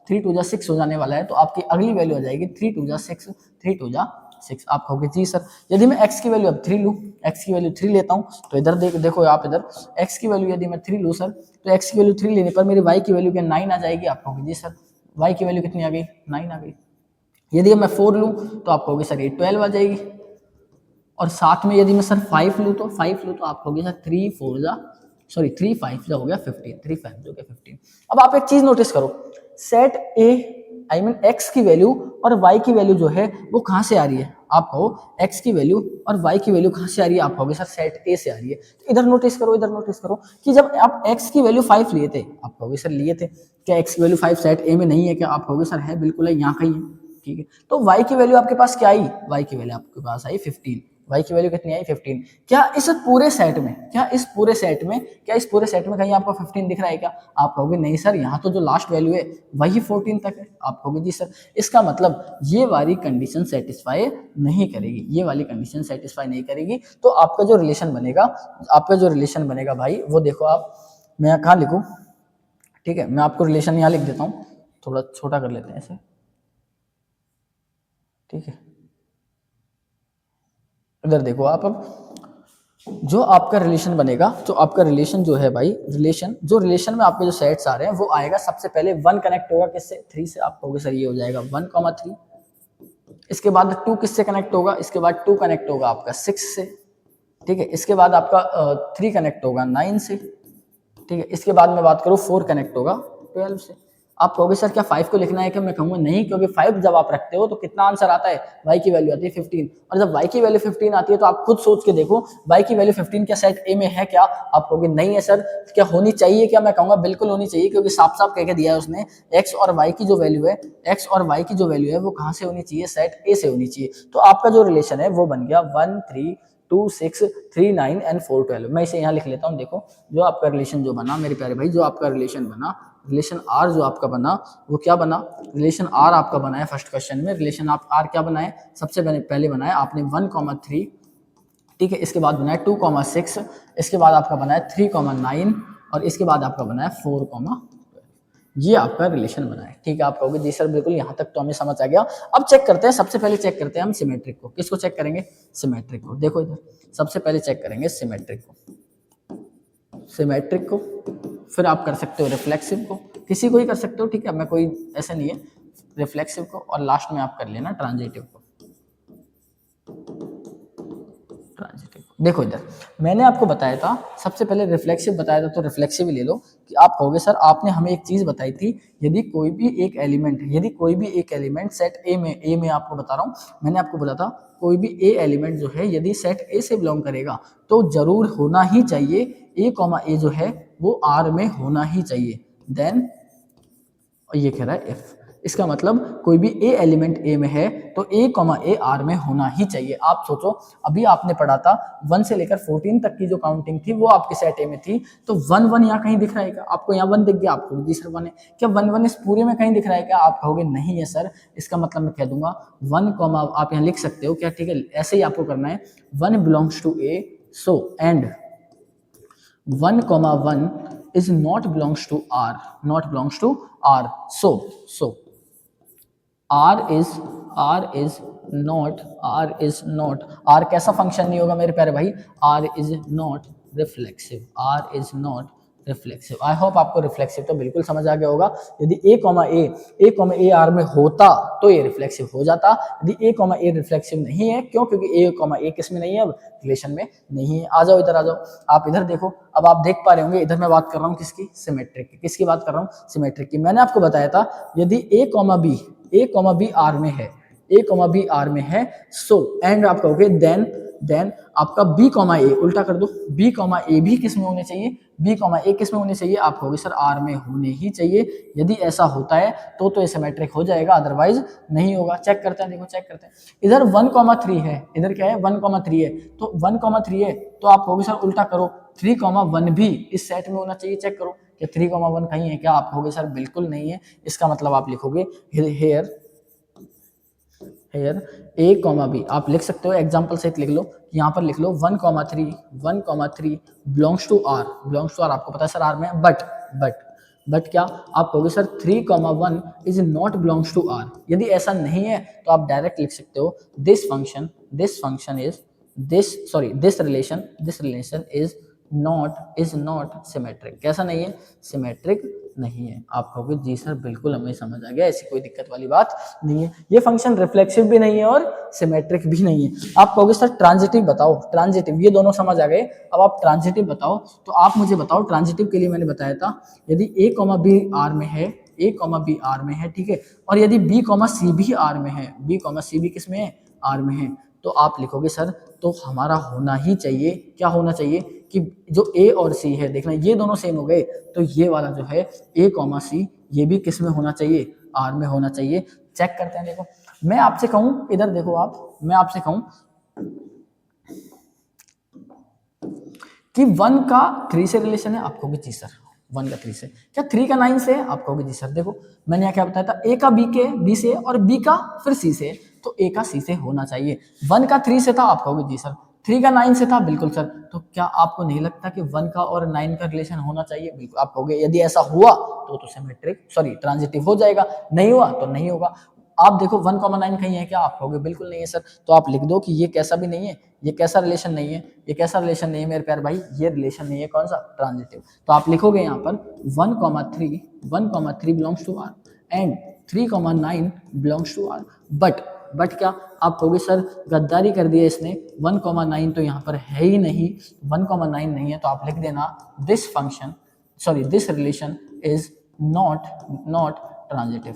3 2 जा 6 हो जाने वाला है? तो आपकी अगली वैल्यू आ जाएगी 3 2 जा 6, 3 2 जा 6। आप कहोगे जी सर यदि मैं x की वैल्यू अब 3 लूँ, x की वैल्यू 3 लेता हूँ, तो इधर देखो आप इधर x की वैल्यू यदि मैं 3 लूँ सर, तो x की वैल्यू 3 लेने पर मेरी y की वैल्यू क्या 9 आ जाएगी। आप कहोगे जी सर y की वैल्यू कितनी आ गई? 9 आ गई। यदि मैं 4 लूँ तो आप कहोगे सर ये 12 आ जाएगी। और साथ में यदि मैं सर 5 लूँ तो आप कहोगे सर 3 5 जा हो गया 15, 3 5 जो गया 15। अब आप एक चीज नोटिस करो, set A I mean x की वैल्यू और वाई की वैल्यू जो है वो कहाँ से आ रही है? आप कहो एक्स की वैल्यू और वाई की वैल्यू कहाँ से आ रही है? आप कहोगे सर सेट ए से आ रही है। तो इधर नोटिस करो कि जब आप एक्स की वैल्यू 5 लिए थे, आप कहोगे सर लिए थे, क्या एक्स की वैल्यू 5 सेट ए में नहीं है क्या? आप कहोगे सर है, बिल्कुल है, यहाँ का ही है, ठीक है। तो y की वैल्यू आपके पास क्या आई? y की वैल्यू आपके पास आई 15। y की वैल्यू कितनी आई 15। क्या इस पूरे सेट में, क्या इस पूरे सेट में कहीं आपको 15 दिख रहा है क्या? आप कहोगे नहीं सर, यहाँ तो जो लास्ट वैल्यू है वही 14 तक है। आप कहोगे जी सर, इसका मतलब ये वाली कंडीशन सेटिस्फाई नहीं करेगी, ये वाली कंडीशन सेटिस्फाई नहीं करेगी। तो आपका जो रिलेशन बनेगा, भाई वो देखो आप, मैं यहाँ कहाँ लिखूँ, ठीक है मैं आपको रिलेशन यहाँ लिख देता हूँ, थोड़ा छोटा कर लेते हैं इसे, ठीक है। इधर देखो आप, अब जो आपका रिलेशन बनेगा, जो आपका रिलेशन जो है भाई, रिलेशन में आपके जो सेट्स आ रहे हैं वो आएगा, सबसे पहले 1 कनेक्ट होगा किससे, 3 से। आप कहोगे सर ये हो जाएगा 1,3। इसके बाद 2 किससे कनेक्ट होगा, इसके बाद 2 कनेक्ट होगा आपका 6 से, ठीक है। इसके बाद आपका 3 कनेक्ट होगा 9 से, ठीक है। इसके बाद मैं बात करूँ 4 कनेक्ट होगा 12 से। आप कहोगे सर क्या 5 को लिखना है क्या? मैं कहूँगा नहीं, क्योंकि 5 जब आप रखते हो तो कितना आंसर आता है, y की वैल्यू आती है 15। और जब y की वैल्यू 15 आती है तो आप खुद सोच के देखो, y की वैल्यू 15 क्या सेट ए में है क्या? आप कहोगे नहीं है सर। क्या होनी चाहिए क्या? मैं कहूँगा बिल्कुल होनी चाहिए, क्योंकि साफ साफ कह के दिया है उसने, x और y की जो वैल्यू है वो कहाँ से होनी चाहिए, सेट ए से होनी चाहिए। तो आपका जो रिलेशन है वो बन गया 1 3 2 6 3 9 एंड 4 12। मैं इसे यहाँ लिख लेता हूँ। देखो जो आपका रिलेशन जो बना मेरे प्यारे भाई, जो आपका रिलेशन बना, रिलेशन आर जो आपका बना, वो क्या बना, रिलेशन आर आपका बना है फर्स्ट क्वेश्चन में। रिलेशन आप आर क्या बनाए, सबसे पहले बनाया आपने 1,3, ठीक है। इसके बाद बनाया 2,6, इसके बाद आपका बनाया 3,9 और इसके बाद आपका बनाया 4, ये आपका रिलेशन बना है, ठीक है। आप कहोगे जी सर बिल्कुल, यहाँ तक तो हमें समझ आ गया। अब चेक करते हैं, सबसे पहले चेक करते हैं हम सिमेट्रिक को। किसको चेक करेंगे? सिमेट्रिक को। देखो इधर सबसे पहले चेक करेंगे सिमेट्रिक को, फिर आप कर सकते हो रिफ्लेक्सिव को, किसी को ही कर सकते हो, ठीक है। मैं कोई ऐसा नहीं है, रिफ्लेक्सिव को, और लास्ट में आप कर लेना ट्रांजिटिव को। देखो इधर मैंने आपको बताया था, सबसे पहले रिफ्लेक्सिव बताया था, तो रिफ्लेक्सिव ही ले लो। कि आप कहोगे सर आपने हमें एक चीज बताई थी, यदि कोई भी एक एलिमेंट सेट ए में आपको बता रहा हूँ, मैंने आपको बोला था कोई भी ए एलिमेंट जो है यदि सेट ए से बिलोंग करेगा तो जरूर होना ही चाहिए ए जो है वो आर में होना ही चाहिए। देन ये कह रहा है एफ, इसका मतलब कोई भी ए एलिमेंट ए में है तो ए आर में होना ही चाहिए। आप सोचो, अभी आपने पढ़ा था 1 से लेकर 14 तक की जो काउंटिंग थी वो आपके सेट ए में थी, तो 1 1 यहाँ कहीं दिख रहा है क्या? आपको यहाँ 1 दिख गया, आपको जी सर 1 है क्या? 1 1 इस पूरे में कहीं दिख रहा है क्या? आप कहोगे नहीं है सर। इसका मतलब मैं कह दूंगा 1, आप यहाँ लिख सकते हो क्या, ठीक है। ऐसे ही आपको करना है, 1 belongs to A, so and 1, 1 is not belongs to R, so R is not, R कैसा फंक्शन नहीं होगा मेरे प्यारे भाई? R is not reflexive. I hope आपको रिफ्लेक्सिव तो बिल्कुल समझ आ गया होगा। यदि ए आर में होता तो ये रिफ्लेक्सिव हो जाता, यदि ए रिफ्लेक्सिव नहीं है, क्यों? क्योंकि ए किस में नहीं है, अब रिलेशन में नहीं है। आ जाओ इधर, आ जाओ, आप इधर देखो। अब आप देख पा रहे होंगे, इधर मैं बात कर रहा हूँ किसकी, सिमेट्रिक की। किसकी बात कर रहा हूँ? सिमेट्रिक की। मैंने आपको बताया था यदि ए बी आर में है, सो एंड आप कहोगे देन आपका B, A उल्टा कर दो, B, A भी किस में होने चाहिए, B, A किस में होने चाहिए? आप कहोगे सर आर में होने ही चाहिए। यदि ऐसा होता है तो ये सिमेट्रिक हो जाएगा, अदरवाइज नहीं होगा। चेक करते हैं, देखो चेक करते हैं। इधर 1,3 है, इधर क्या है 1,3 है, तो 1,3 है तो आप कहोगे सर उल्टा करो, 3,1 भी इस सेट में होना चाहिए। चेक करो कि 3,1 कहीं है क्या? आप कहोगे सर बिल्कुल नहीं है। इसका मतलब आप लिखोगे हेयर A, B। आप लिख सकते हो, एग्जाम्पल सहित लिख लो, यहाँ पर लिख लो 1,3 बिलोंग्स टू आर, आपको पता है सर आर में, बट क्या? आप कहोगे sir 3,1 is not belongs to R. यदि ऐसा नहीं है तो आप डायरेक्ट लिख सकते हो this relation is not symmetric. कैसा नहीं है? सिमेट्रिक नहीं है। आप कहोगे जी सर बिल्कुल हमें समझ आ गया, ऐसी कोई दिक्कत वाली बात नहीं है। ये फंक्शन रिफ्लेक्सिव भी नहीं है और सिमेट्रिक भी नहीं है। आप कहोगे सर ट्रांजिटिव बताओ, ट्रांजिटिव, ये दोनों समझ आ गए। अब आप ट्रांजिटिव बताओ, तो आप मुझे बताओ ट्रांजिटिव के लिए मैंने बताया था यदि A, B आर में है, ठीक है, और यदि B, C भी आर में है, B, C भी किस में है? आर में है, तो आप लिखोगे सर तो हमारा होना ही चाहिए, क्या होना चाहिए कि जो A और C है, देखना ये दोनों सेम हो गए, तो ये वाला जो है A, C ये भी किस में होना चाहिए? आर में होना चाहिए। चेक करते हैं, देखो मैं आपसे कहूं, इधर देखो आप, मैं आपसे कहूं कि 1 का 3 से रिलेशन है, आप कहोगे जी सर 1 का 3 से, क्या 3 का 9 से है, आप कहोगे जी सर देखो मैंने यहाँ क्या बताया था, ए का बी से और बी का फिर सी से, तो ए का सी से होना चाहिए। 1 का 3 से था, आप कहोगे जी सर। 3 का 9 से था, बिल्कुल सर। तो क्या आपको नहीं लगता कि 1 का और 9 का रिलेशन होना चाहिए? बिल्कुल। आप कहोगे यदि ऐसा हुआ तो सिमेट्रिक सॉरी ट्रांजिटिव हो जाएगा, नहीं हुआ तो नहीं होगा। आप देखो 1,9 कहीं है क्या? आप कहोगे बिल्कुल नहीं है सर। तो आप लिख दो कि ये कैसा भी नहीं है, ये कैसा रिलेशन नहीं है, ये कैसा रिलेशन नहीं है मेरे प्यारे भाई, ये रिलेशन नहीं है कौन सा? ट्रांजिटिव। तो आप लिखोगे यहाँ पर 1,3 belongs to R and 3,9 belongs to R. But क्या आप कहोगे सर गद्दारी कर दिया इसने, 1,9 तो यहाँ पर है ही नहीं, 1,9 नहीं है, तो आप लिख देना this relation is not transitive.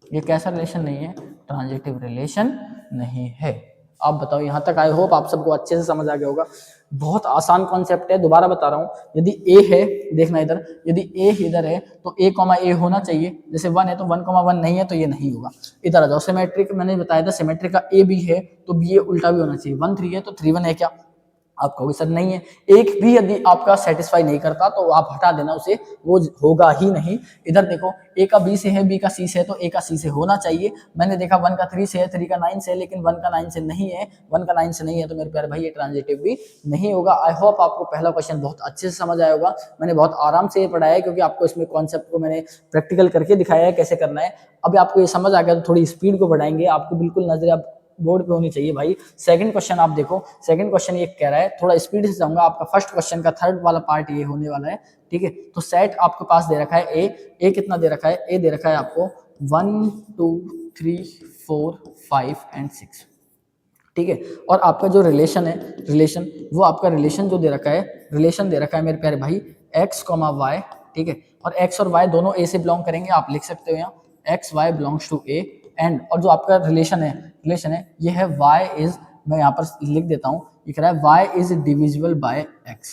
ये कैसा रिलेशन नहीं है? ट्रांजिटिव रिलेशन नहीं है। आप बताओ, यहाँ तक आई होप आप सबको अच्छे से समझ आ गया होगा। बहुत आसान कॉन्सेप्ट है, दोबारा बता रहा हूँ। यदि ए है, देखना इधर, यदि ए इधर है तो ए कॉमा ए होना चाहिए। जैसे 1 है तो 1,1 नहीं है तो ये नहीं होगा। इधर आ जाओ, सिमेट्रिक मैंने बताया था, सिमेट्रिक का ए बी है तो बी ए उल्टा भी होना चाहिए। 1 3 है तो 3 1 है क्या? आप कहोगे सर नहीं है। एक भी यदि आपका सेटिस्फाई नहीं करता तो आप हटा देना उसे, वो होगा ही नहीं। इधर देखो, ए का बी से है, बी का सी से है, तो ए का सी से होना चाहिए। मैंने देखा 1 का 3 से है, 3 का 9 से है, लेकिन 1 का 9 से नहीं है। 1 का 9 से नहीं है तो मेरे प्यारे भाई ये ट्रांजिटिव भी नहीं होगा। आई होप आपको पहला क्वेश्चन बहुत अच्छे से समझ आया होगा। मैंने बहुत आराम से ये पढ़ाया है क्योंकि आपको इसमें कॉन्सेप्ट को मैंने प्रैक्टिकल करके दिखाया है कैसे करना है। अभी आपको ये समझ आ गया तो थोड़ी स्पीड को बढ़ाएंगे, आपको बिल्कुल नजर अब बोर्ड पे होनी चाहिए भाई। सेकंड क्वेश्चन आप देखो, सेकंड क्वेश्चन ये कह रहा है, थोड़ा स्पीड से जाऊंगा। आपका फर्स्ट क्वेश्चन का थर्ड वाला पार्ट ये होने वाला है, ठीक है। तो सेट आपके पास दे रखा है ए कितना दे रखा है? ए दे रखा है आपको 1 2 3 4 5 एंड 6, ठीक है। और आपका जो रिलेशन वो आपका रिलेशन जो दे रखा है, रिलेशन दे रखा है मेरे प्यारे भाई x, y, ठीक है। और x और y दोनों a से बिलोंग करेंगे, आप लिख सकते हो यहाँ x y belongs to a and, और जो आपका रिलेशन है ये है y इज, मैं यहाँ पर लिख देता हूँ, ये कह रहा है y is divisible by x।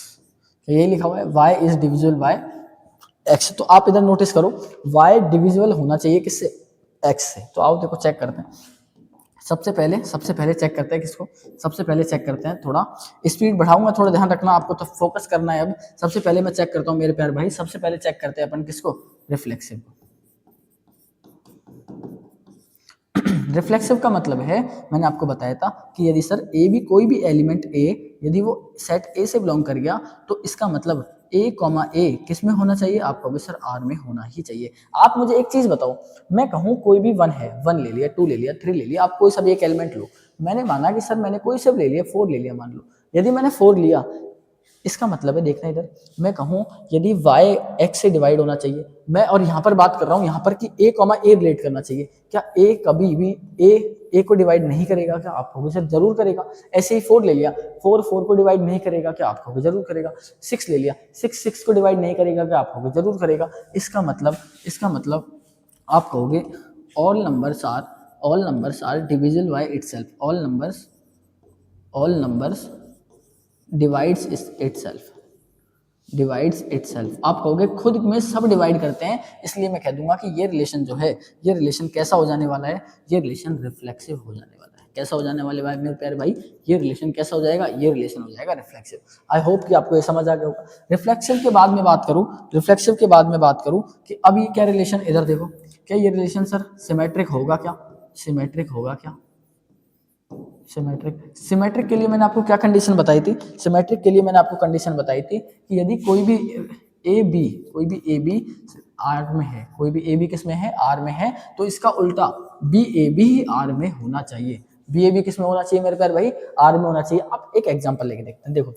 ये लिखा हुआ है y is divisible by x। तो आप इधर नोटिस करो y डिविजिबल होना चाहिए किससे? x से। तो आओ देखो चेक करते हैं। सबसे पहले चेक करते हैं किसको? सबसे पहले चेक करते हैं, थोड़ा स्पीड बढ़ाऊंगा, थोड़ा ध्यान रखना आपको, तो फोकस करना है। अब सबसे पहले मैं चेक करता हूँ मेरे प्यारे भाई, सबसे पहले चेक करते हैं अपन किसको? रिफ्लेक्सिव को। रिफ्लेक्सिव का मतलब है, मैंने आपको बताया था कि यदि सर ए भी कोई भी एलिमेंट ए यदि वो सेट ए से बिलोंग कर गया तो इसका मतलब ए कॉमा ए किस में होना चाहिए? आप कहोगे सर आर में होना ही चाहिए। आप मुझे एक चीज बताओ, मैं कहूँ कोई भी 1 है, 1 ले लिया, 2 ले लिया, 3 ले लिया, आप कोई सब एक एलिमेंट लो। मैंने माना कि सर मैंने कोई सब ले लिया, 4 ले लिया मान लो। यदि मैंने 4 लिया, इसका मतलब है, देखना इधर, मैं कहूँ यदि y x से डिवाइड होना चाहिए, मैं और यहाँ पर बात कर रहा हूँ यहाँ पर कि a कॉमा a रिलेट करना चाहिए, क्या a कभी भी a को डिवाइड नहीं करेगा? क्या आप कहोगे सर जरूर करेगा। ऐसे ही 4 ले लिया, 4 को डिवाइड नहीं करेगा? क्या आप कहोगे जरूर करेगा। 6 ले लिया, 6 को डिवाइड नहीं करेगा? क्या आप कहोगे जरूर करेगा। इसका मतलब आप कहोगे all numbers are divisible by itself, all numbers divides itself. आप कहोगे खुद में सब डिवाइड करते हैं, इसलिए मैं कह दूंगा कि ये रिलेशन जो है, ये रिलेशन कैसा हो जाने वाला है? ये रिलेशन रिफ्लेक्सिव हो जाने वाला है। कैसा हो जाने वाले भाई मेरे प्यारे भाई? ये रिलेशन कैसा हो जाएगा? ये रिलेशन हो जाएगा रिफ्लेक्सिव। आई होप कि आपको ये समझ आ गया होगा। रिफ्लेक्सिव के बाद में बात करूं कि अब ये क्या रिलेशन, इधर देखो, क्या ये रिलेशन सर सिमेट्रिक होगा क्या? सिमेट्रिक के लिए मैंने आपको क्या कंडीशन बताई थी? सिमेट्रिक के लिए मैंने आपको कंडीशन बताई थी कि यदि कोई भी ए बी आर में है, कोई भी ए बी किस में है? आर में है, तो इसका उल्टा बी ए बी ही आर में होना चाहिए। बी ए बी किस में होना चाहिए मेरे प्यारे भाई? आर में होना चाहिए। आप एक एग्जांपल लेके देखते हैं, देखो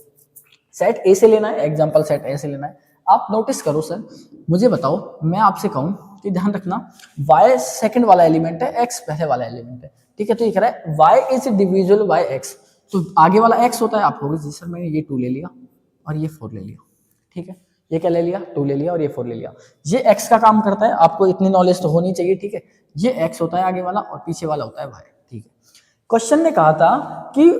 सेट ए से लेना है, एग्जांपल सेट ए से लेना है। आप नोटिस करो सर, मुझे बताओ, मैं आपसे कहूं कि ध्यान रखना, y सेकंड वाला एलिमेंट है, x पहले वाला एलिमेंट है, ठीक है। तो ये कह रहा है y is divisible by x, तो आगे वाला x होता है। आप कहोगे जी सर मैंने ये 2 ले लिया और ये 4 ले लिया, ठीक है। ये क्या ले लिया? 2 ले लिया और ये 4 ले लिया। ये x का काम करता है, आपको इतनी नॉलेज तो होनी चाहिए, ठीक है। ये x होता है आगे वाला और पीछे वाला होता है y, ठीक है। क्वेश्चन ने कहा था कि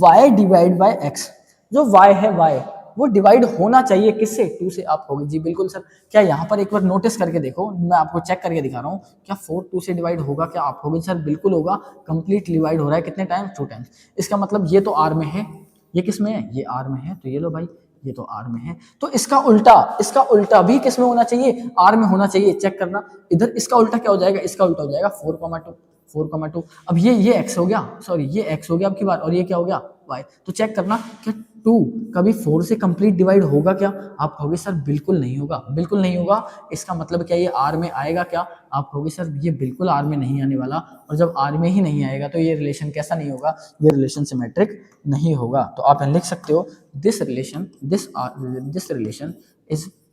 y डिवाइड बाय x, जो y है y वो डिवाइड होना चाहिए किससे? 2 से। आप कहोगे जी बिल्कुल सर। क्या यहाँ पर एक बार नोटिस करके देखो, मैं आपको चेक करके दिखा रहा हूँ, क्या 4 2 से डिवाइड होगा? क्या आप कहोगे सर बिल्कुल होगा, कंप्लीट डिवाइड हो रहा है। कितने टाइम्स? 2 टाइम्स। इसका मतलब ये तो आर में है, ये किस में है, ये आर में है, तो ये लो भाई ये तो आर में है। तो इसका उल्टा भी किस में होना चाहिए, आर में होना चाहिए। चेक करना इधर इसका उल्टा क्या हो जाएगा, इसका उल्टा हो जाएगा 4,2 4,2। अब ये एक्स हो गया, सॉरी ये एक्स हो गया आपकी बार, और ये क्या हो गया वाई। तो चेक करना क्या 2 कभी 4 से कंप्लीट डिवाइड होगा क्या, आप कहोगे सर बिल्कुल नहीं होगा, बिल्कुल नहीं होगा। इसका मतलब क्या ये आर में आएगा क्या, आप कहोगे सर ये बिल्कुल आर में नहीं आने वाला। और जब आर में ही नहीं आएगा तो ये रिलेशन कैसा नहीं होगा, ये रिलेशन सिमेट्रिक नहीं होगा। तो आप लिख सकते हो this relation is